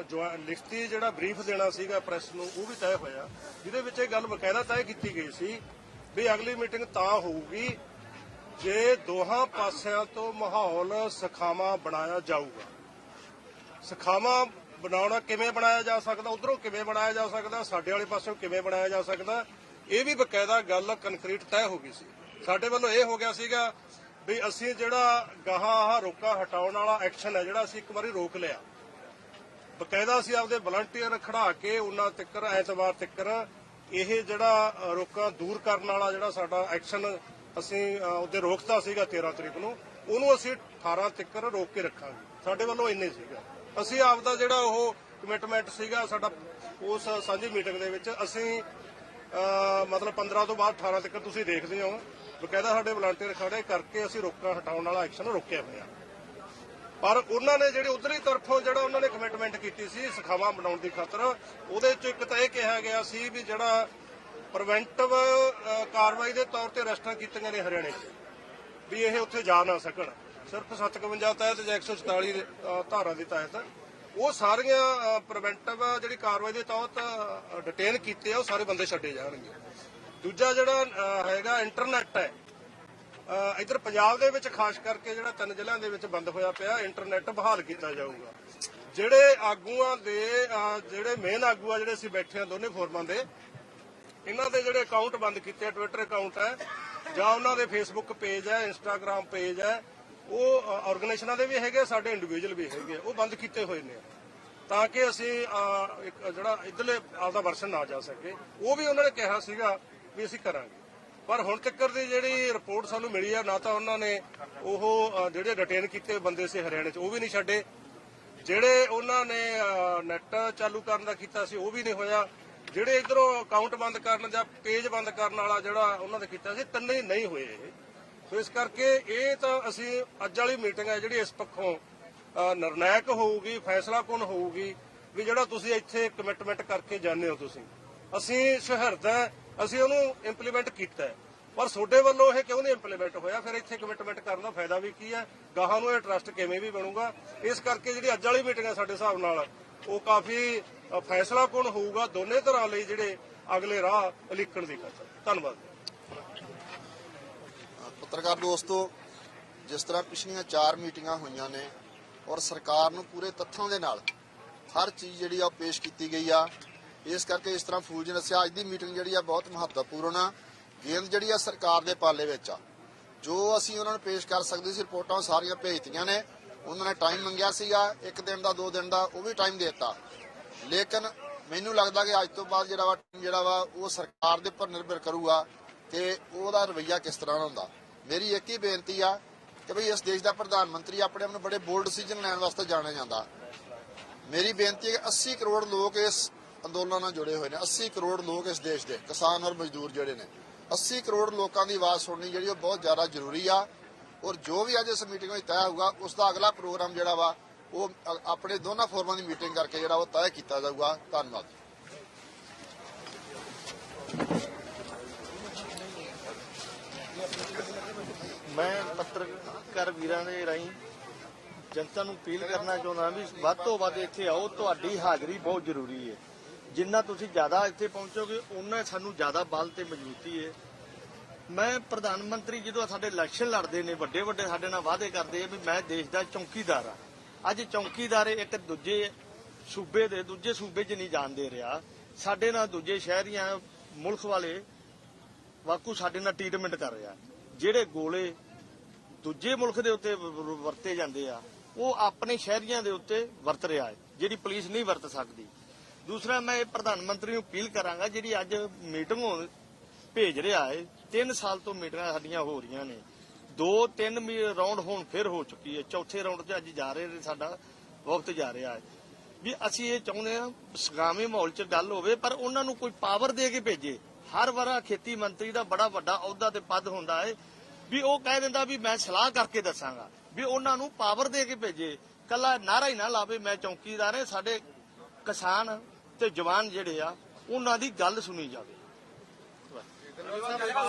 ਲਿਖਤੀ ਜਿਹੜਾ ਬਰੀਫ ਦੇਣਾ ਸੀਗਾ ਪ੍ਰੈਸ ਨੂੰ, ਉਹ ਵੀ ਤੈਅ ਹੋਇਆ, ਜਿਹਦੇ ਵਿੱਚ ਇਹ ਗੱਲ ਬਕਾਇਦਾ ਤੈਅ ਕੀਤੀ ਗਈ ਸੀ ਵੀ ਅਗਲੀ ਮੀਟਿੰਗ ਤਾਂ ਹੋਊਗੀ ਜੇ ਦੋਹਾਂ ਪਾਸਿਆਂ ਤੋਂ ਮਾਹੌਲ ਸਖਾਵਾਂ ਬਣਾਇਆ ਜਾਊਗਾ। ਸਖਾਵਾਂ ਬਣਾਉਣਾ ਕਿਵੇਂ ਬਣਾਇਆ ਜਾ ਸਕਦਾ, ਉਧਰੋਂ ਕਿਵੇਂ ਬਣਾਇਆ ਜਾ ਸਕਦਾ, ਸਾਡੇ ਵਾਲੇ ਪਾਸਿਓਂ ਕਿਵੇਂ ਬਣਾਇਆ ਜਾ ਸਕਦਾ, ਇਹ ਵੀ ਬਕਾਇਦਾ ਗੱਲ ਕੰਕਰੀਟ ਤੈਅ ਹੋ ਗਈ ਸੀ। ਸਾਡੇ ਵੱਲੋਂ ਇਹ ਹੋ ਗਿਆ ਸੀਗਾ ਵੀ ਅਸੀਂ ਜਿਹੜਾ ਗਾਹਾਂ ਆਹ ਰੋਕਾ ਹਟਾਉਣ ਵਾਲਾ ਐਕਸ਼ਨ ਹੈ ਜਿਹੜਾ ਅਸੀਂ ਇੱਕ ਵਾਰੀ ਰੋਕ ਲਿਆ। ਬਕਾਇਦਾ ਅਸੀਂ ਆਪਦੇ ਵਲੰਟੀਅਰ ਖੜਾ ਕੇ ਉਹਨਾਂ ਤੱਕਰ ਐਤਵਾਰ ਤੱਕਰ ਇਹ ਜਿਹੜਾ ਰੋਕਾ ਦੂਰ ਕਰਨ ਵਾਲਾ ਜਿਹੜਾ ਸਾਡਾ ਐਕਸ਼ਨ ਅਸੀਂ ਉਹਦੇ ਰੋਕਤਾ ਸੀਗਾ 13 ਤਰੀਕ ਨੂੰ, ਉਹਨੂੰ ਅਸੀਂ 18 ਤੱਕ ਰੋਕ ਕੇ ਰੱਖਾਂਗੇ। ਸਾਡੇ ਵੱਲੋਂ ਇੰਨੇ ਸੀਗਾ, ਅਸੀਂ ਆਪਦਾ ਜਿਹੜਾ ਉਹ ਕਮਿਟਮੈਂਟ ਸੀਗਾ ਸਾਡਾ ਉਸ ਸਾਂਝੀ ਮੀਟਿੰਗ ਦੇ ਵਿੱਚ, ਅਸੀਂ ਮਤਲਬ 15 ਤੋਂ ਬਾਅਦ 18 ਤੱਕ ਤੁਸੀਂ ਦੇਖਦੇ ਹੋ ਬਕਾਇਦਾ ਸਾਡੇ ਵਲੰਟੀਅਰ ਖੜੇ ਕਰਕੇ ਅਸੀਂ ਰੋਕਾ ਹਟਾਉਣ ਵਾਲਾ ਐਕਸ਼ਨ ਰੋਕਿਆ ਹੋਇਆ। ਪਰ ਉਹਨਾਂ ਨੇ ਜਿਹੜੀ ਉਧਰਲੀ ਤਰਫੋਂ ਜਿਹੜਾ ਉਹਨਾਂ ਨੇ ਕਮਿਟਮੈਂਟ ਕੀਤੀ ਸੀ ਸਖਾਵਾਂ ਬਣਾਉਣ ਦੀ ਖਾਤਰ, ਉਹਦੇ ਚ ਇੱਕ ਤਾਂ ਇਹ ਕਿਹਾ ਗਿਆ ਸੀ ਵੀ ਜਿਹੜਾ ਪ੍ਰੀਵੈਂਟਿਵ ਕਾਰਵਾਈ ਦੇ ਤੌਰ ਤੇ ਅਰੈਸਟਾਂ ਕੀਤੀਆਂ ਨੇ ਹਰਿਆਣੇ 'ਚ ਵੀ ਇਹ ਉੱਥੇ ਜਾ ਨਾ ਸਕਣ, ਸਿਰਫ 57 ਤਹਿਤ ਜਾਂ 144 ਧਾਰਾ ਦੇ ਤਹਿਤ ਉਹ ਸਾਰੀਆਂ ਪ੍ਰੀਵੈਂਟਿਵ ਜਿਹੜੀ ਕਾਰਵਾਈ ਦੇ ਤਹਿਤ ਡਿਟੇਨ ਕੀਤੇ ਆ ਉਹ ਸਾਰੇ ਬੰਦੇ ਛੱਡੇ ਜਾਣਗੇ। ਦੂਜਾ ਜਿਹੜਾ ਹੈਗਾ ਇੰਟਰਨੈਟ ਹੈ, ਇੱਧਰ ਪੰਜਾਬ ਦੇ ਵਿੱਚ ਖਾਸ ਕਰਕੇ ਜਿਹੜਾ 3 ਜ਼ਿਲ੍ਹਿਆਂ ਦੇ ਵਿੱਚ ਬੰਦ ਹੋਇਆ ਪਿਆ, ਇੰਟਰਨੈਟ ਬਹਾਲ ਕੀਤਾ ਜਾਊਗਾ। ਜਿਹੜੇ ਆਗੂਆਂ ਦੇ ਜਿਹੜੇ ਮੇਨ ਆਗੂ ਆ ਜਿਹੜੇ ਅਸੀਂ ਬੈਠੇ ਆ ਦੋਨੇ ਫੋਰਮਾਂ ਦੇ, ਇਹਨਾਂ ਦੇ ਜਿਹੜੇ ਅਕਾਊਂਟ ਬੰਦ ਕੀਤੇ, ਟਵਿੱਟਰ ਅਕਾਊਂਟ ਹੈ ਜਾਂ ਉਹਨਾਂ ਦੇ ਫੇਸਬੁੱਕ ਪੇਜ ਹੈ, ਇੰਸਟਾਗ੍ਰਾਮ ਪੇਜ ਹੈ, ਉਹ ਆਰਗੇਨਾਈਜੇਸ਼ਨਾਂ ਦੇ ਵੀ ਹੈਗੇ, ਸਾਡੇ ਇੰਡੀਵਿਜੂਅਲ ਵੀ ਹੈਗੇ, ਉਹ ਬੰਦ ਕੀਤੇ ਹੋਏ ਨੇ ਤਾਂ ਕਿ ਅਸੀਂ ਜਿਹੜਾ ਇੱਧਰਲੇ ਆਪਦਾ ਵਰਸ਼ਨ ਨਾ ਜਾ ਸਕੇ। ਉਹ ਵੀ ਉਹਨਾਂ ਨੇ ਕਿਹਾ ਸੀਗਾ ਵੀ ਅਸੀਂ ਕਰਾਂਗੇ, ਪਰ ਹੁਣ ਤੱਕ ਦੀ ਜਿਹੜੀ ਰਿਪੋਰਟ ਸਾਨੂੰ ਮਿਲੀ ਆ, ਨਾ ਤਾਂ ਉਹਨਾਂ ਨੇ ਉਹ ਜਿਹੜੇ ਡਿਟੇਨ ਕੀਤੇ ਬੰਦੇ ਸੀ ਹਰਿਆਣੇ 'ਚ ਉਹ ਵੀ ਨਹੀਂ ਛੱਡੇ, ਜਿਹੜੇ ਉਹਨਾਂ ਨੇ ਨੈਟ ਚਾਲੂ ਕਰਨ ਦਾ ਕੀਤਾ ਸੀ ਉਹ ਵੀ ਨਹੀਂ ਹੋਇਆ, ਜਿਹੜੇ ਇਧਰੋਂ ਅਕਾਊਂਟ ਬੰਦ ਕਰਨ ਜਾਂ ਪੇਜ ਬੰਦ ਕਰਨ ਵਾਲਾ ਜਿਹੜਾ ਉਹਨਾਂ ਨੇ ਕੀਤਾ ਸੀ, ਤਿੰਨੇ ਨਹੀਂ ਹੋਏ ਇਹ। ਸੋ ਇਸ ਕਰਕੇ ਇਹ ਤਾਂ ਅਸੀਂ ਅੱਜ ਵਾਲੀ ਮੀਟਿੰਗ ਹੈ ਜਿਹੜੀ ਇਸ ਪੱਖੋਂ ਨਿਰਣਾਇਕ ਹੋਊਗੀ, ਫੈਸਲਾਕੁਨ ਹੋਊਗੀ ਵੀ ਜਿਹੜਾ ਤੁਸੀਂ ਇੱਥੇ ਕਮਿਟਮੈਂਟ ਕਰਕੇ ਜਾਂਦੇ ਹੋ ਤੁਸੀਂ ਅਸੀਂ ਸੁਹਿਰਦ ਹੈ, ਅਸੀਂ ਉਹਨੂੰ ਇੰਪਲੀਮੈਂਟ ਕੀਤਾ ਹੈ, ਪਰ ਤੁਹਾਡੇ ਵੱਲੋਂ ਇਹ ਕਿਉਂ ਨਹੀਂ ਇੰਪਲੀਮੈਂਟ ਹੋਇਆ? ਫਿਰ ਇੱਥੇ ਕਮਿਟਮੈਂਟ ਕਰਨ ਦਾ ਫਾਇਦਾ ਵੀ ਕੀ ਹੈ? ਗਾਹਾਂ ਨੂੰ ਇਹ ਟਰਸਟ ਕਿਵੇਂ ਵੀ ਬਣੂਗਾ? ਇਸ ਕਰਕੇ ਜਿਹੜੀ ਅੱਜ ਵਾਲੀ ਮੀਟਿੰਗ ਹੈ ਸਾਡੇ ਹਿਸਾਬ ਨਾਲ ਉਹ ਕਾਫੀ ਫੈਸਲਾਕੁਨ ਹੋਊਗਾ ਦੋਨੇ ਧਿਰਾਂ ਲਈ ਜਿਹੜੇ ਅਗਲੇ ਰਾਹ ਉਲੀਕਣ ਦੀ ਖਾਤਰ। ਧੰਨਵਾਦ। ਪੱਤਰਕਾਰ ਦੋਸਤੋ, ਜਿਸ ਤਰ੍ਹਾਂ ਪਿਛਲੀਆਂ 4 ਮੀਟਿੰਗਾਂ ਹੋਈਆਂ ਨੇ ਔਰ ਸਰਕਾਰ ਨੂੰ ਪੂਰੇ ਤੱਥਾਂ ਦੇ ਨਾਲ ਹਰ ਚੀਜ਼ ਜਿਹੜੀ ਆ ਪੇਸ਼ ਕੀਤੀ ਗਈ ਆ, ਇਸ ਕਰਕੇ ਇਸ ਤਰ੍ਹਾਂ ਫੂਲ ਜੀ ਨੇ ਦੱਸਿਆ ਅੱਜ ਦੀ ਮੀਟਿੰਗ ਜਿਹੜੀ ਆ ਬਹੁਤ ਮਹੱਤਵਪੂਰਨ ਆ। ਗੇਂਦ ਜਿਹੜੀ ਆ ਸਰਕਾਰ ਦੇ ਪਾਲੇ ਵਿੱਚ ਆ, ਜੋ ਅਸੀਂ ਉਹਨਾਂ ਨੂੰ ਪੇਸ਼ ਕਰ ਸਕਦੇ ਸੀ ਰਿਪੋਰਟਾਂ ਸਾਰੀਆਂ ਭੇਜਤੀਆਂ ਨੇ। ਉਹਨਾਂ ਨੇ ਟਾਈਮ ਮੰਗਿਆ ਸੀਗਾ 1 ਦਿਨ ਦਾ 2 ਦਿਨ ਦਾ, ਉਹ ਵੀ ਟਾਈਮ ਦੇਤਾ। ਲੇਕਿਨ ਮੈਨੂੰ ਲੱਗਦਾ ਕਿ ਅੱਜ ਤੋਂ ਬਾਅਦ ਜਿਹੜਾ ਵਾ ਉਹ ਸਰਕਾਰ ਦੇ ਉੱਪਰ ਨਿਰਭਰ ਕਰੂਗਾ ਕਿ ਉਹਦਾ ਰਵੱਈਆ ਕਿਸ ਤਰ੍ਹਾਂ ਹੁੰਦਾ। ਮੇਰੀ ਇੱਕ ਹੀ ਬੇਨਤੀ ਆ ਕਿ ਭਈ ਇਸ ਦੇਸ਼ ਦਾ ਪ੍ਰਧਾਨ ਮੰਤਰੀ ਆਪਣੇ ਆਪ ਨੂੰ ਬੜੇ ਬੋਲਡ ਡਿਸੀਜਨ ਲੈਣ ਵਾਸਤੇ ਜਾਣਿਆ ਜਾਂਦਾ। ਮੇਰੀ ਬੇਨਤੀ ਹੈ ਕਿ 80 ਕਰੋੜ ਲੋਕ ਇਸ ਅੰਦੋਲਨ ਨਾਲ ਜੁੜੇ ਹੋਏ ਨੇ। 80 ਕਰੋੜ ਲੋਕ ਇਸ ਦੇਸ਼ ਦੇ ਕਿਸਾਨ ਔਰ ਮਜ਼ਦੂਰ ਜਿਹੜੇ ਨੇ, 80 ਕਰੋੜ ਲੋਕਾਂ ਦੀ ਆਵਾਜ਼ ਸੁਣਨੀ ਜਿਹੜੀ ਉਹ ਬਹੁਤ ਜ਼ਿਆਦਾ ਜ਼ਰੂਰੀ ਆ। ਔਰ ਜੋ ਵੀ ਅੱਜ ਇਸ ਮੀਟਿੰਗ ਵਿੱਚ ਤੈਅ ਹੋਊਗਾ ਉਸ ਦਾ ਅਗਲਾ ਪ੍ਰੋਗਰਾਮ ਜਿਹੜਾ ਵਾ ਉਹ ਆਪਣੇ ਦੋਨਾਂ ਫੋਰਮਾਂ ਦੀ ਮੀਟਿੰਗ ਕਰਕੇ ਜਿਹੜਾ ਉਹ ਤੈਅ ਕੀਤਾ ਜਾਊਗਾ। ਧੰਨਵਾਦ। ਮੈਂ ਪੱਤਰਕਾਰ ਵੀਰਾਂ ਦੇ ਰਾਹੀਂ ਜਨਤਾ ਨੂੰ ਅਪੀਲ ਕਰਨਾ ਚਾਹੁੰਦਾ ਵੀ ਵੱਧ ਤੋਂ ਵੱਧ ਇੱਥੇ ਆਓ। ਤੁਹਾਡੀ ਹਾਜ਼ਰੀ ਬਹੁਤ ਜ਼ਰੂਰੀ ਹੈ। ਜਿੰਨਾ ਤੁਸੀਂ ਜ਼ਿਆਦਾ ਇੱਥੇ ਪਹੁੰਚੋਗੇ ਉਹਨਾਂ ਸਾਨੂੰ ਜ਼ਿਆਦਾ ਬਲ ਤੇ ਮਜ਼ਬੂਤੀ ਹੈ। ਮੈਂ ਪ੍ਰਧਾਨ ਮੰਤਰੀ ਜਦੋਂ ਸਾਡੇ ਇਲੈਕਸ਼ਨ ਲੜਦੇ ਨੇ ਵੱਡੇ ਵੱਡੇ ਸਾਡੇ ਨਾਲ ਵਾਅਦੇ ਕਰਦੇ ਆ ਵੀ ਮੈਂ ਦੇਸ਼ ਦਾ ਚੌਕੀਦਾਰ ਆ। ਅੱਜ ਚੌਕੀਦਾਰ ਇੱਕ ਦੂਜੇ ਸੂਬੇ 'ਚ ਨਹੀਂ ਜਾਣ ਦੇ ਰਿਹਾ। ਸਾਡੇ ਨਾਲ ਦੂਜੇ ਸ਼ਹਿਰੀਆਂ ਮੁਲਕ ਵਾਲੇ ਵਾਕੂ ਸਾਡੇ ਨਾਲ ਟ੍ਰੀਟਮੈਂਟ ਕਰ ਰਿਹਾ। ਜਿਹੜੇ ਗੋਲੇ ਦੂਜੇ ਮੁਲਕ ਦੇ ਉੱਤੇ ਵਰਤੇ ਜਾਂਦੇ ਆ ਉਹ ਆਪਣੇ ਸ਼ਹਿਰੀਆਂ ਦੇ ਉੱਤੇ ਵਰਤ ਰਿਹਾ ਹੈ, ਜਿਹੜੀ ਪੁਲਿਸ ਨਹੀਂ ਵਰਤ ਸਕਦੀ। ਦੂਸਰਾ, ਮੈਂ ਪ੍ਰਧਾਨ ਮੰਤਰੀ ਨੂੰ ਅਪੀਲ ਕਰਾਂਗਾ ਜਿਹੜੀ ਅੱਜ ਮੀਟਿੰਗ ਭੇਜ ਰਿਹਾ ਹੈ, 3 ਸਾਲ ਤੋਂ ਮੀਟਿੰਗਾਂ ਸਾਡੀਆਂ ਹੋ ਰਹੀਆਂ ਨੇ, 2-3 ਰਾਉਂਡ ਹੁਣ ਫਿਰ ਹੋ ਚੁੱਕੀ ਹੈ, ਚੌਥੇ ਰਾਉਂਡ 'ਚ ਅੱਜ ਜਾ ਰਹੇ ਨੇ, ਸਾਡਾ ਵਕਤ ਜਾ ਰਿਹਾ ਹੈ ਵੀ ਅਸੀਂ ਇਹ ਚਾਹੁੰਦੇ ਹਾਂ ਸਗਾਮੀ ਮਾਹੌਲ 'ਚ ਗੱਲ ਹੋਵੇ ਪਰ ਉਹਨਾਂ ਨੂੰ ਕੋਈ ਪਾਵਰ ਦੇ ਕੇ ਭੇਜੇ। ਹਰ ਵਾਰ ਖੇਤੀ ਮੰਤਰੀ ਦਾ ਬੜਾ ਵੱਡਾ ਅਹੁਦਾ ਤੇ ਪਦ ਹੁੰਦਾ ਹੈ ਵੀ ਉਹ ਕਹਿ ਦਿੰਦਾ ਵੀ ਮੈਂ ਸਲਾਹ ਕਰਕੇ ਦੱਸਾਂਗਾ, ਵੀ ਉਹਨਾਂ ਨੂੰ ਪਾਵਰ ਦੇ ਕੇ ਭੇਜੇ। ਕੱਲਾ ਨਾਰਾ ਹੀ ਨਾ ਲਾਵੇ ਮੈਂ ਚੌਕੀਦਾਰ ਹਾਂ। ਸਾਡੇ ਕਿਸਾਨ ਤੇ ਜਵਾਨ ਜਿਹੜੇ ਆ ਉਹਨਾਂ ਦੀ ਗੱਲ ਸੁਣੀ ਜਾਵੇ। ਡੱਲੇਵਾਲ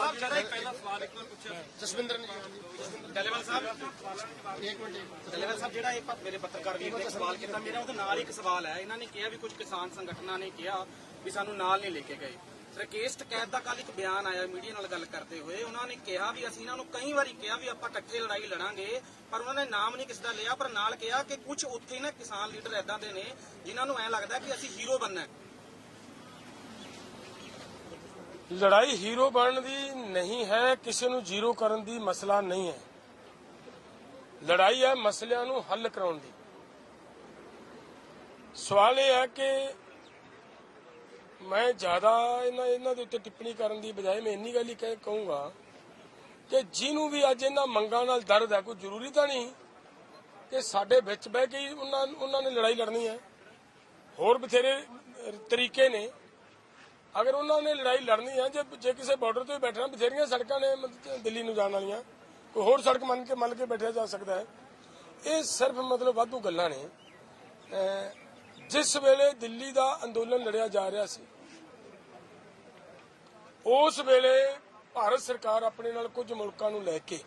ਸਾਹਿਬ ਜਿਹੜਾ ਇਹ ਮੇਰੇ ਪੱਤਰਕਾਰ ਵੀਰ ਨੇ ਸਵਾਲ ਕੀਤਾ, ਮੇਰਾ ਉਹਦੇ ਨਾਲ ਇੱਕ ਸਵਾਲ ਹੈ। ਇਹਨਾਂ ਨੇ ਕਿਹਾ ਵੀ ਕੁਝ ਕਿਸਾਨ ਸੰਗਠਨਾਂ ਨੇ ਕਿਹਾ ਵੀ ਸਾਨੂੰ ਨਾਲ ਨਹੀਂ ਲੈ ਕੇ ਗਏ। ਰਾਕੇਸ਼ ਟਕੈਤ ਦਾ ਕੱਲ ਇੱਕ ਬਿਆਨ ਆਇਆ ਮੀਡੀਆ ਨਾਲ ਗੱਲ ਕਰਦੇ ਹੋਏ, ਉਹਨਾਂ ਨੇ ਕਿਹਾ ਵੀ ਅਸੀਂ ਇਹਨਾਂ ਨੂੰ ਕਈ ਵਾਰੀ ਕਿਹਾ ਵੀ ਆਪਾਂ ਇਕੱਠੇ ਲੜਾਈ ਲੜਾਂਗੇ, ਪਰ ਉਹਨਾਂ ਨੇ ਨਾਮ ਨਹੀਂ ਕਿਸ ਦਾ ਲਿਆ, ਪਰ ਨਾਲ ਕਿਹਾ ਕਿ ਕੁਝ ਉੱਥੇ ਨਾ ਕਿਸਾਨ ਲੀਡਰ ਏਦਾਂ ਦੇ ਨੇ ਜਿਨ੍ਹਾਂ ਨੂੰ ਐਂ ਲੱਗਦਾ ਕਿ ਅਸੀਂ ਹੀਰੋ ਬਣਨਾ। ਲੜਾਈ ਹੀਰੋ ਬਣਨ ਦੀ ਨਹੀਂ ਹੈ, ਕਿਸੇ ਨੂੰ ਜ਼ੀਰੋ ਕਰਨ ਦੀ ਮਸਲਾ ਨਹੀਂ ਹੈ। ਲੜਾਈ ਹੈ ਮਸਲਿਆਂ ਨੂੰ ਹੱਲ ਕਰਾਉਣ ਦੀ। ਸਵਾਲ ਇਹ ਹੈ ਕਿ ਮੈਂ ਜ਼ਿਆਦਾ ਇਹਨਾਂ ਦੇ ਉੱਤੇ ਟਿੱਪਣੀ ਕਰਨ ਦੀ ਬਜਾਏ ਮੈਂ ਇੰਨੀ ਗੱਲ ਹੀ ਕਹੂੰਗਾ ਕਿ ਜਿਹਨੂੰ ਵੀ ਅੱਜ ਇਹਨਾਂ ਮੰਗਾਂ ਨਾਲ ਦਰਦ ਹੈ, ਕੋਈ ਜ਼ਰੂਰੀ ਤਾਂ ਨਹੀਂ ਕਿ ਸਾਡੇ ਵਿੱਚ ਬਹਿ ਕੇ ਹੀ ਉਹਨਾਂ ਨੇ ਲੜਾਈ ਲੜਨੀ ਹੈ। ਹੋਰ ਬਥੇਰੇ ਤਰੀਕੇ ਨੇ। ਅਗਰ ਉਹਨਾਂ ਨੇ ਲੜਾਈ ਲੜਨੀ ਹੈ, ਜੇ ਕਿਸੇ ਬਾਰਡਰ ਤੇ ਬੈਠਣਾ, ਬਥੇਰੀਆਂ ਸੜਕਾਂ ਨੇ ਦਿੱਲੀ ਨੂੰ ਜਾਣ ਵਾਲੀਆਂ, ਕੋਈ ਹੋਰ ਸੜਕ ਮੱਲ ਕੇ ਬੈਠਿਆ ਜਾ ਸਕਦਾ ਹੈ। ਇਹ ਸਿਰਫ ਮਤਲਬ ਵਾਧੂ ਗੱਲਾਂ ਨੇ। ਜਿਸ ਵੇਲੇ ਦਿੱਲੀ ਦਾ ਅੰਦੋਲਨ ਲੜਿਆ ਜਾ ਰਿਹਾ ਸੀ ਉਸ ਵੇਲੇ ਭਾਰਤ ਸਰਕਾਰ ਆਪਣੇ ਨਾਲ ਕੁਝ ਮੁਲਕਾਂ ਨੂੰ ਲੈ ਕੇ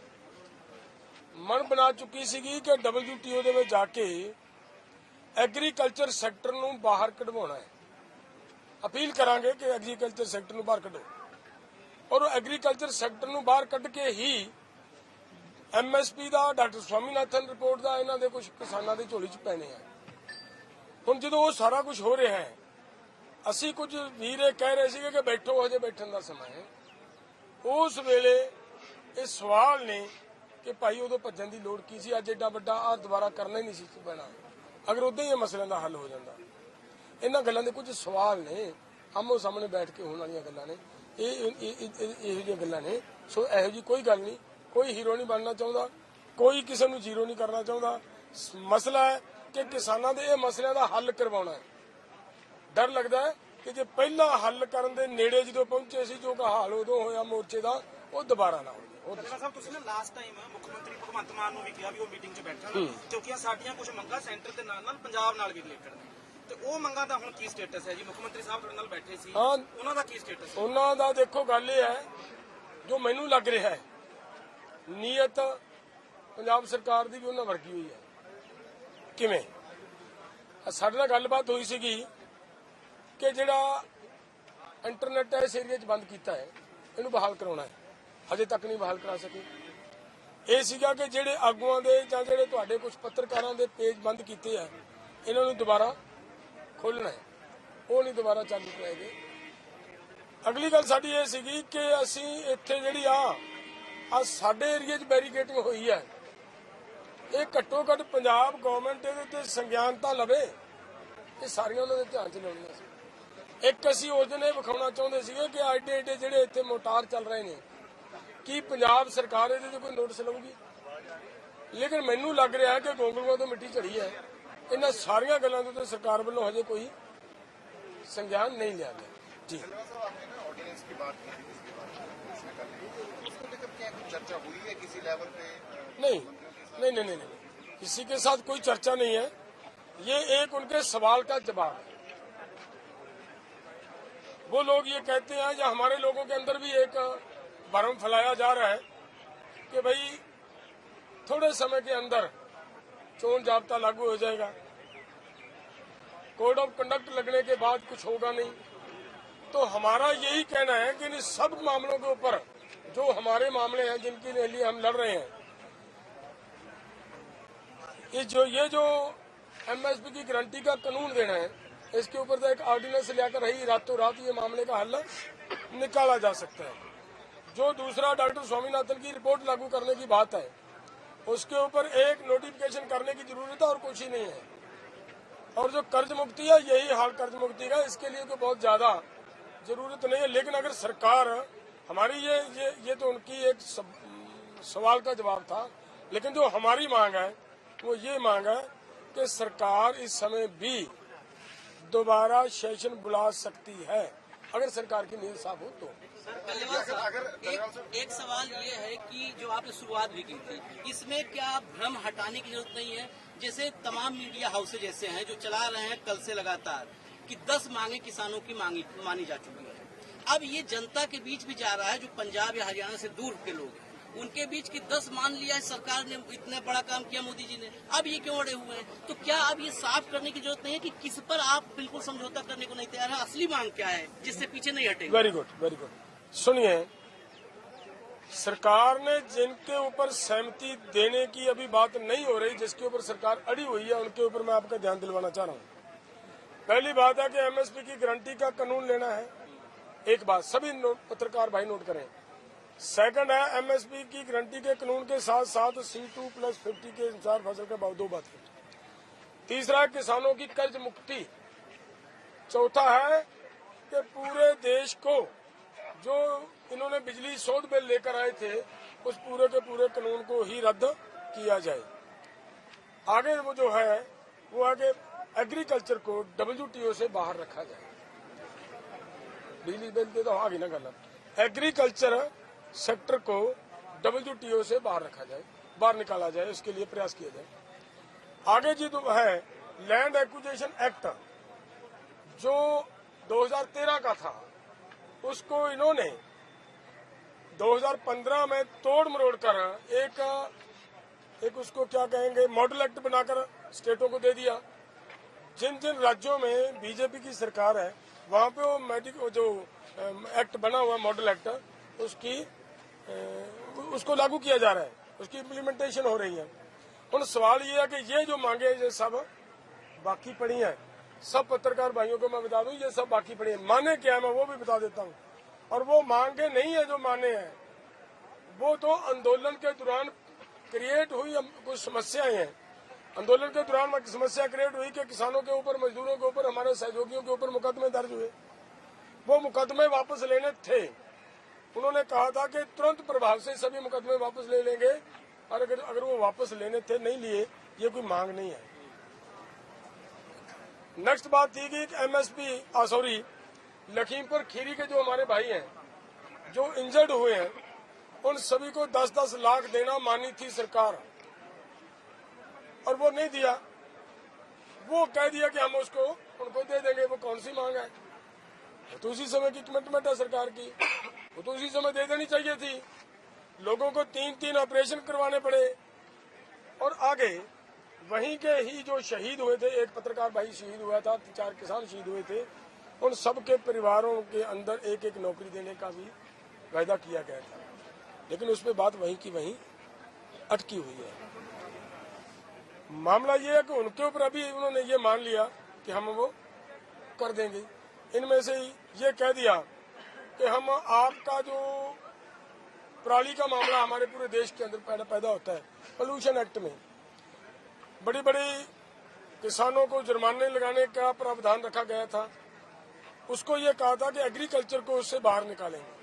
ਮਨ ਬਣਾ ਚੁੱਕੀ ਸੀਗੀ ਕਿ WTO ਦੇ ਵਿੱਚ ਜਾ ਕੇ ਐਗਰੀਕਲਚਰ ਸੈਕਟਰ ਨੂੰ ਬਾਹਰ ਕਢਵਾਉਣਾ ਹੈ। ਅਪੀਲ ਕਰਾਂਗੇ ਕਿ ਐਗਰੀਕਲਚਰ ਸੈਕਟਰ ਨੂੰ ਬਾਹਰ ਕੱਢੋ, ਔਰ ਐਗਰੀਕਲਚਰ ਸੈਕਟਰ ਨੂੰ ਬਾਹਰ ਕੱਢ ਕੇ ਹੀ MSP ਦਾ, ਡਾਕਟਰ ਸਵਾਮੀਨਾਥਨ ਰਿਪੋਰਟ ਦਾ ਇਹਨਾਂ ਦੇ ਕੁਝ ਕਿਸਾਨਾਂ ਦੇ ਝੋਲੀ 'ਚ ਪੈਣੇ ਆ। ਹੁਣ ਜਦੋਂ ਉਹ ਸਾਰਾ ਕੁਝ ਹੋ ਰਿਹਾ ਹੈ, ਅਸੀਂ ਕੁਝ ਵੀਰ ਇਹ ਕਹਿ ਰਹੇ ਸੀਗੇ ਕਿ ਬੈਠੋ, ਹਜੇ ਬੈਠਣ ਦਾ ਸਮਾਂ ਹੈ। ਉਸ ਵੇਲੇ ਇਹ ਸਵਾਲ ਨੇ ਕਿ ਭਾਈ ਉਦੋਂ ਭੱਜਣ ਦੀ ਲੋੜ ਕੀ ਸੀ? ਅੱਜ ਏਡਾ ਵੱਡਾ ਆ ਦੁਬਾਰਾ ਕਰਨਾ ਹੀ ਨਹੀਂ ਸੀ ਪੈਣਾ ਅਗਰ ਉਦਾਂ ਹੀ ਇਹ ਮਸਲਿਆਂ ਦਾ ਹੱਲ ਹੋ ਜਾਂਦਾ। ਇਹਨਾਂ ਗੱਲਾਂ ਦੇ ਕੁਝ ਸਵਾਲ ਨੇ, ਆਮੋ ਸਾਹਮਣੇ ਬੈਠ ਕੇ ਹੋਣ ਵਾਲੀਆਂ ਗੱਲਾਂ ਨੇ। ਇਹੋ ਜਿਹੀਆਂ ਗੱਲਾਂ ਨੇ। ਸੋ ਇਹੋ ਜਿਹੀ ਕੋਈ ਗੱਲ ਨਹੀਂ। ਕੋਈ ਹੀਰੋ ਨਹੀਂ ਬਣਨਾ ਚਾਹੁੰਦਾ, ਕੋਈ ਕਿਸੇ ਨੂੰ ਜ਼ੀਰੋ ਨਹੀਂ ਕਰਨਾ ਚਾਹੁੰਦਾ। ਮਸਲਾ ਹੈ ਕਿ ਕਿਸਾਨਾਂ ਦੇ ਇਹ ਮਸਲਿਆਂ ਦਾ ਹੱਲ ਕਰਵਾਉਣਾ ਹੈ। ਡਰ ਲੱਗਦਾ ਹੈ ਕਿ ਜੇ ਪਹਿਲਾਂ ਹੱਲ ਕਰਨ ਦੇ ਨੇੜੇ ਜਦੋਂ ਪਹੁੰਚੇ ਸੀ, ਜੋ ਹਾਲ ਉਦੋਂ ਹੋਇਆ ਮੋਰਚੇ ਦਾ, ਉਹ ਦੁਬਾਰਾ ਨਾ ਹੋਵੇ। ਡਾਕਟਰ ਸਾਹਿਬ, ਤੁਸੀਂ ਨਾ ਲਾਸਟ ਟਾਈਮ ਮੁੱਖ ਮੰਤਰੀ ਭਗਵੰਤ ਮਾਨ ਨੂੰ ਵੀ ਕਿਹਾ ਵੀ ਉਹ ਮੀਟਿੰਗ 'ਚ ਬੈਠਣ, ਕਿਉਂਕਿ ਸਾਡੀਆਂ ਕੁਝ ਮੰਗਾਂ ਸੈਂਟਰ ਦੇ ਨਾਲ ਨਾਲ ਪੰਜਾਬ ਨਾਲ ਵੀ ਰਿਲੇਟਡ ਨੇ। ਤੇ ਉਹ ਮੰਗਾਂ ਦਾ ਹੁਣ ਕੀ ਸਟੇਟਸ ਹੈ ਜੀ? ਮੁੱਖ ਮੰਤਰੀ ਸਾਹਿਬ ਤੁਹਾਡੇ ਨਾਲ ਬੈਠੇ ਸੀ, ਹਾਂ। ਉਹਨਾਂ ਦਾ ਕੀ ਸਟੇਟਸ ਹੈ? ਉਹਨਾਂ ਦਾ ਦੇਖੋ ਗੱਲ ਇਹ ਹੈ, ਜੋ ਮੈਨੂੰ ਲੱਗ ਰਿਹਾ ਹੈ ਨੀਅਤ ਪੰਜਾਬ ਸਰਕਾਰ ਦੀ ਵੀ ਉਹਨਾਂ ਵਰਗੀ ਹੋਈ ਹੈ। ਕਿਵੇਂ? ਸਾਡੇ ਨਾਲ ਗੱਲਬਾਤ ਹੋਈ ਸੀਗੀ ਕਿ ਜਿਹੜਾ ਇੰਟਰਨੈਟ ਇਸ ਏਰੀਆ 'ਚ ਬੰਦ ਕੀਤਾ ਹੈ ਇਹਨੂੰ ਬਹਾਲ ਕਰਾਉਣਾ ਹੈ, ਹਜੇ ਤੱਕ ਨਹੀਂ ਬਹਾਲ ਕਰਾ ਸਕੇ। ਇਹ ਸੀਗਾ ਕਿ ਜਿਹੜੇ ਆਗੂਆਂ ਦੇ ਜਾਂ ਜਿਹੜੇ ਤੁਹਾਡੇ ਕੁਝ ਪੱਤਰਕਾਰਾਂ ਦੇ ਪੇਜ ਬੰਦ ਕੀਤੇ ਆ ਇਹਨਾਂ ਨੂੰ ਦੁਬਾਰਾ ਖੋਲ੍ਹਣਾ ਹੈ, ਉਹ ਨਹੀਂ ਦੁਬਾਰਾ ਚਾਲੂ ਕਰਾਏਗੇ। ਅਗਲੀ ਗੱਲ ਸਾਡੀ ਇਹ ਸੀਗੀ ਕਿ ਅਸੀਂ ਇੱਥੇ ਜਿਹੜੀ ਆ ਸਾਡੇ ਏਰੀਆ 'ਚ ਬੈਰੀਕੇਡਿੰਗ ਹੋਈ ਹੈ, ਇਹ ਘੱਟੋ ਘੱਟ ਪੰਜਾਬ ਗਵਰਨਮੈਂਟ ਇਹਦੇ ਤੇ ਸੰਗਿਆਨਤਾ ਲਵੇ। ਇਹ ਸਾਰੀਆਂ ਉਹਨਾਂ ਦੇ ਧਿਆਨ 'ਚ ਲਿਆਉਣੀਆਂ ਸੀ। ਇੱਕ ਅਸੀਂ ਉਸ ਦਿਨ ਇਹ ਵਿਖਾਉਣਾ ਚਾਹੁੰਦੇ ਸੀਗੇ ਕਿ ਐਡੇ ਐਡੇ ਜਿਹੜੇ ਇੱਥੇ ਮੋਟਾਰ ਚੱਲ ਰਹੇ ਨੇ, ਕੀ ਪੰਜਾਬ ਸਰਕਾਰ ਇਹਦੇ ਤੇ ਕੋਈ ਨੋਟਿਸ ਲਊਗੀ? ਲੇਕਿਨ ਮੈਨੂੰ ਲੱਗ ਰਿਹਾ ਕਿ ਗੋਂਗਲੂਆਂ ਤੋਂ ਮਿੱਟੀ ਝੜੀ ਹੈ। ਇਹਨਾਂ ਸਾਰੀਆਂ ਗੱਲਾਂ ਦੇ ਉੱਤੇ ਸਰਕਾਰ ਵੱਲੋਂ ਹਜੇ ਕੋਈ ਸੰਗਿਆਨ नहीं लिया गया। जी ऑर्डिनेंस की बात की थी, इसके बाद उसको लेकर क्या कुछ चर्चा हुई है किसी लेवल पे? नहीं, किसी के साथ कोई चर्चा नहीं है। ये एक उनके सवाल का जवाब है। वो लोग ये कहते हैं या हमारे लोगों के अंदर भी एक भ्रम फैलाया जा रहा है कि भाई थोड़े समय के अंदर चोन जाब्ता लागू हो जाएगा, कोड ऑफ कंडक्ट लगने के बाद कुछ होगा नहीं। तो हमारा यही कहना है कि इन सब मामलों के ऊपर जो हमारे मामले हैं जिनके लिए हम लड़ रहे हैं, ये जो एमएसपी की गारंटी का कानून देना है, इसके ऊपर तो एक ऑर्डिनेंस लेकर ही रातों रात ये मामले का हल निकाला जा सकता है। जो दूसरा डॉक्टर स्वामीनाथन की रिपोर्ट लागू करने की बात है, उसके ऊपर एक नोटिफिकेशन करने की जरूरत है और कुछ ही नहीं है। और जो कर्ज मुक्ति है, यही हाल कर्ज मुक्ति का, इसके लिए तो बहुत ज्यादा जरूरत नहीं है। लेकिन अगर सरकार हमारी ये तो उनकी एक सवाल का जवाब था, लेकिन जो हमारी मांग है वो ये मांग है कि सरकार इस समय भी दोबारा सेशन बुला सकती है अगर सरकार की नीयत साफ हो तो। एक सवाल ये है कि जो आपने शुरुआत भी की थी, इसमें क्या भ्रम हटाने की जरूरत नहीं है? जैसे तमाम मीडिया हाउसेज ऐसे हैं जो चला रहे हैं कल से लगातार कि 10 मांगे किसानों की मानी जा चुकी है। अब ये जनता के बीच भी जा रहा है, जो पंजाब या हरियाणा से दूर के लोग हैं उनके बीच की 10 मान लिया है सरकार ने, इतना बड़ा काम किया मोदी जी ने, अब ये क्यों अड़े हुए हैं? तो क्या अब ये साफ करने की जरूरत नहीं है कि किस पर आप बिल्कुल समझौता करने को नहीं तैयार है? असली मांग क्या है जिससे पीछे नहीं हटेंगे? Very good. सुनिए, सरकार ने जिनके ऊपर सहमति देने की अभी बात नहीं हो रही, जिसके ऊपर सरकार अड़ी हुई है, उनके ऊपर मैं आपका ध्यान दिलवाना चाह रहा हूँ। पहली बात है कि एमएसपी की गारंटी का कानून लेना है, एक बात सभी पत्रकार भाई नोट करें। सेकंड है एमएसपी की गारंटी के कानून के साथ साथ C2+50 के अनुसार फसल का भाव 2 बात है। तीसरा है किसानों की कर्ज मुक्ति। चौथा है कि पूरे देश को जो इन्होंने बिजली शोध बिल लेकर आए थे, उस पूरे के पूरे कानून को ही रद्द किया जाए। आगे वो जो है वो है कि एग्रीकल्चर को WTO से बाहर रखा जाए। बिजली बिल दे तो आगे ना गल, एग्रीकल्चर सेक्टर को WTO से बाहर रखा जाए, बाहर निकाला जाए, इसके लिए प्रयास किया जाए। आगे जी तो है लैंड एक्विजिशन एक्ट जो 2013 का था, उसको इन्होंने 2015 में तोड़ मरोड़ कर एक उसको क्या कहेंगे मॉडल एक्ट बनाकर स्टेटों को दे दिया। जिन जिन राज्यों में बीजेपी की सरकार है वहां पे वो जो एक्ट बना हुआ मॉडल एक्ट उसको लागू किया जा रहा है, उसकी इम्प्लीमेंटेशन हो रही है। उन सवाल ये है कि ये जो मांगे ये सब बाकी पड़ी हैं, सब पत्रकार भाइयों को मैं बता दूं ये सब बाकी पड़ी है। माने क्या है मैं वो भी बता देता हूं। और वो मांगे नहीं है जो माने हैं, वो तो आंदोलन के दौरान क्रिएट हुई कुछ समस्याएं हैं। आंदोलन के दौरान समस्या क्रिएट हुई कि किसानों के ऊपर, मजदूरों के ऊपर, हमारे सहयोगियों के ऊपर मुकदमे दर्ज हुए। वो मुकदमे वापस लेने थे। उन्होंने कहा था कि तुरंत प्रभाव से सभी मुकदमे वापस ले लेंगे, और अगर वो वापस लेने थे, नहीं लिए, ये कोई मांग नहीं है। नेक्स्ट बात थी कि एमएसपी लखीमपुर खीरी के जो हमारे भाई हैं जो इंजर्ड हुए हैं, उन सभी को 10-10 लाख देना मानी थी सरकार, और वो नहीं दिया। वो कह दिया कि हम उसको उनको दे देंगे। वो कौन सी मांग है? वो तो उसी समय की कमिटमेंट है सरकार की, वो तो उसी समय दे देनी चाहिए थी। लोगों को 3-3 ऑपरेशन करवाने पड़े। और आगे वहीं के ही जो शहीद हुए थे, एक पत्रकार भाई शहीद हुआ था, 4 किसान शहीद हुए थे, उन सबके परिवारों के अंदर एक एक नौकरी देने का भी वायदा किया गया था, लेकिन उसमें बात वहीं की वहीं अटकी हुई है। मामला ये है कि उनके ऊपर अभी उन्होंने ये मान लिया कि हम वो कर देंगे। इनमें से ये कह दिया कि हम आपका जो पराली का मामला हमारे पूरे देश के अंदर पैदा होता है, पोल्यूशन एक्ट में बड़ी बड़ी किसानों को जुर्माने लगाने का प्रावधान रखा गया था। उसको ये कहा था कि एग्रीकल्चर को उससे बाहर निकालेंगे।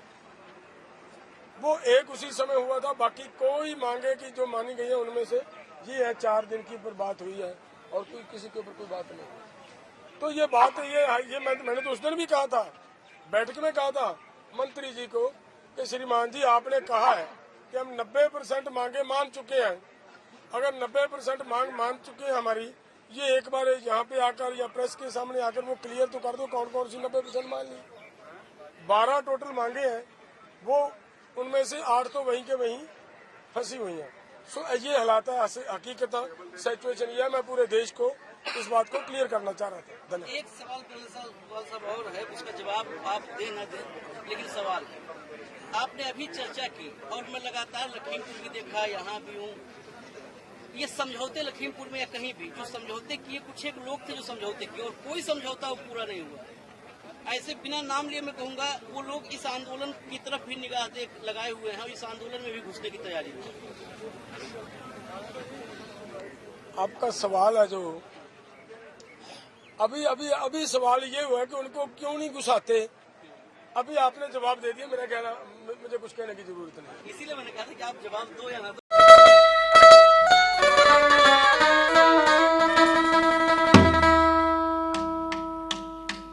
वो एक उसी समय हुआ था। बाकी कोई मांगे की जो मानी गई है उनमें से ये है 4 दिन की ऊपर बात हुई है और कोई किसी के ऊपर कोई बात नहीं। तो ये बात ये मैंने तो उस दिन भी कहा था, बैठक में कहा था मंत्री जी को कि श्रीमान जी आपने कहा है कि हम 90% मांगे मान चुके हैं। अगर 90% मांग मान चुके हैं हमारी, ये एक बार यहाँ पे आकर या प्रेस के सामने आकर वो क्लियर तो कर दो कौन कौन सी 90% मान ली। 12 टोटल मांगे हैं, वो उनमें से 8 तो वहीं के वहीं फंसी हुई हैं। सो ये हालात है, हकीकत सिचुएशन ये है। मैं पूरे देश को इस बात को क्लियर करना चाह रहा था। धन्यवाद। एक सवाल साहब और है, उसका जवाब आप दें न दें, लेकिन सवाल है। आपने अभी चर्चा की और मैं लगातार लखीमपुर भी देखा, यहाँ भी हूँ। ये समझौते लखीमपुर में या कहीं भी जो समझौते किए, कुछ एक लोग थे जो समझौते किए और कोई समझौता वो पूरा नहीं हुआ। ऐसे बिना नाम लिए मैं कहूँगा वो लोग इस आंदोलन की तरफ भी निगाह लगाए हुए हैं और इस आंदोलन में भी घुसने की तैयारी है। आपका सवाल है जो अभी सवाल ये हुआ कि उनको क्यों नहीं घुसाते। अभी आपने जवाब दे दिया, मेरा कहना मुझे कुछ कहने की जरूरत नहीं। इसीलिए मैंने कहा था कि आप जवाब दो या ना दो।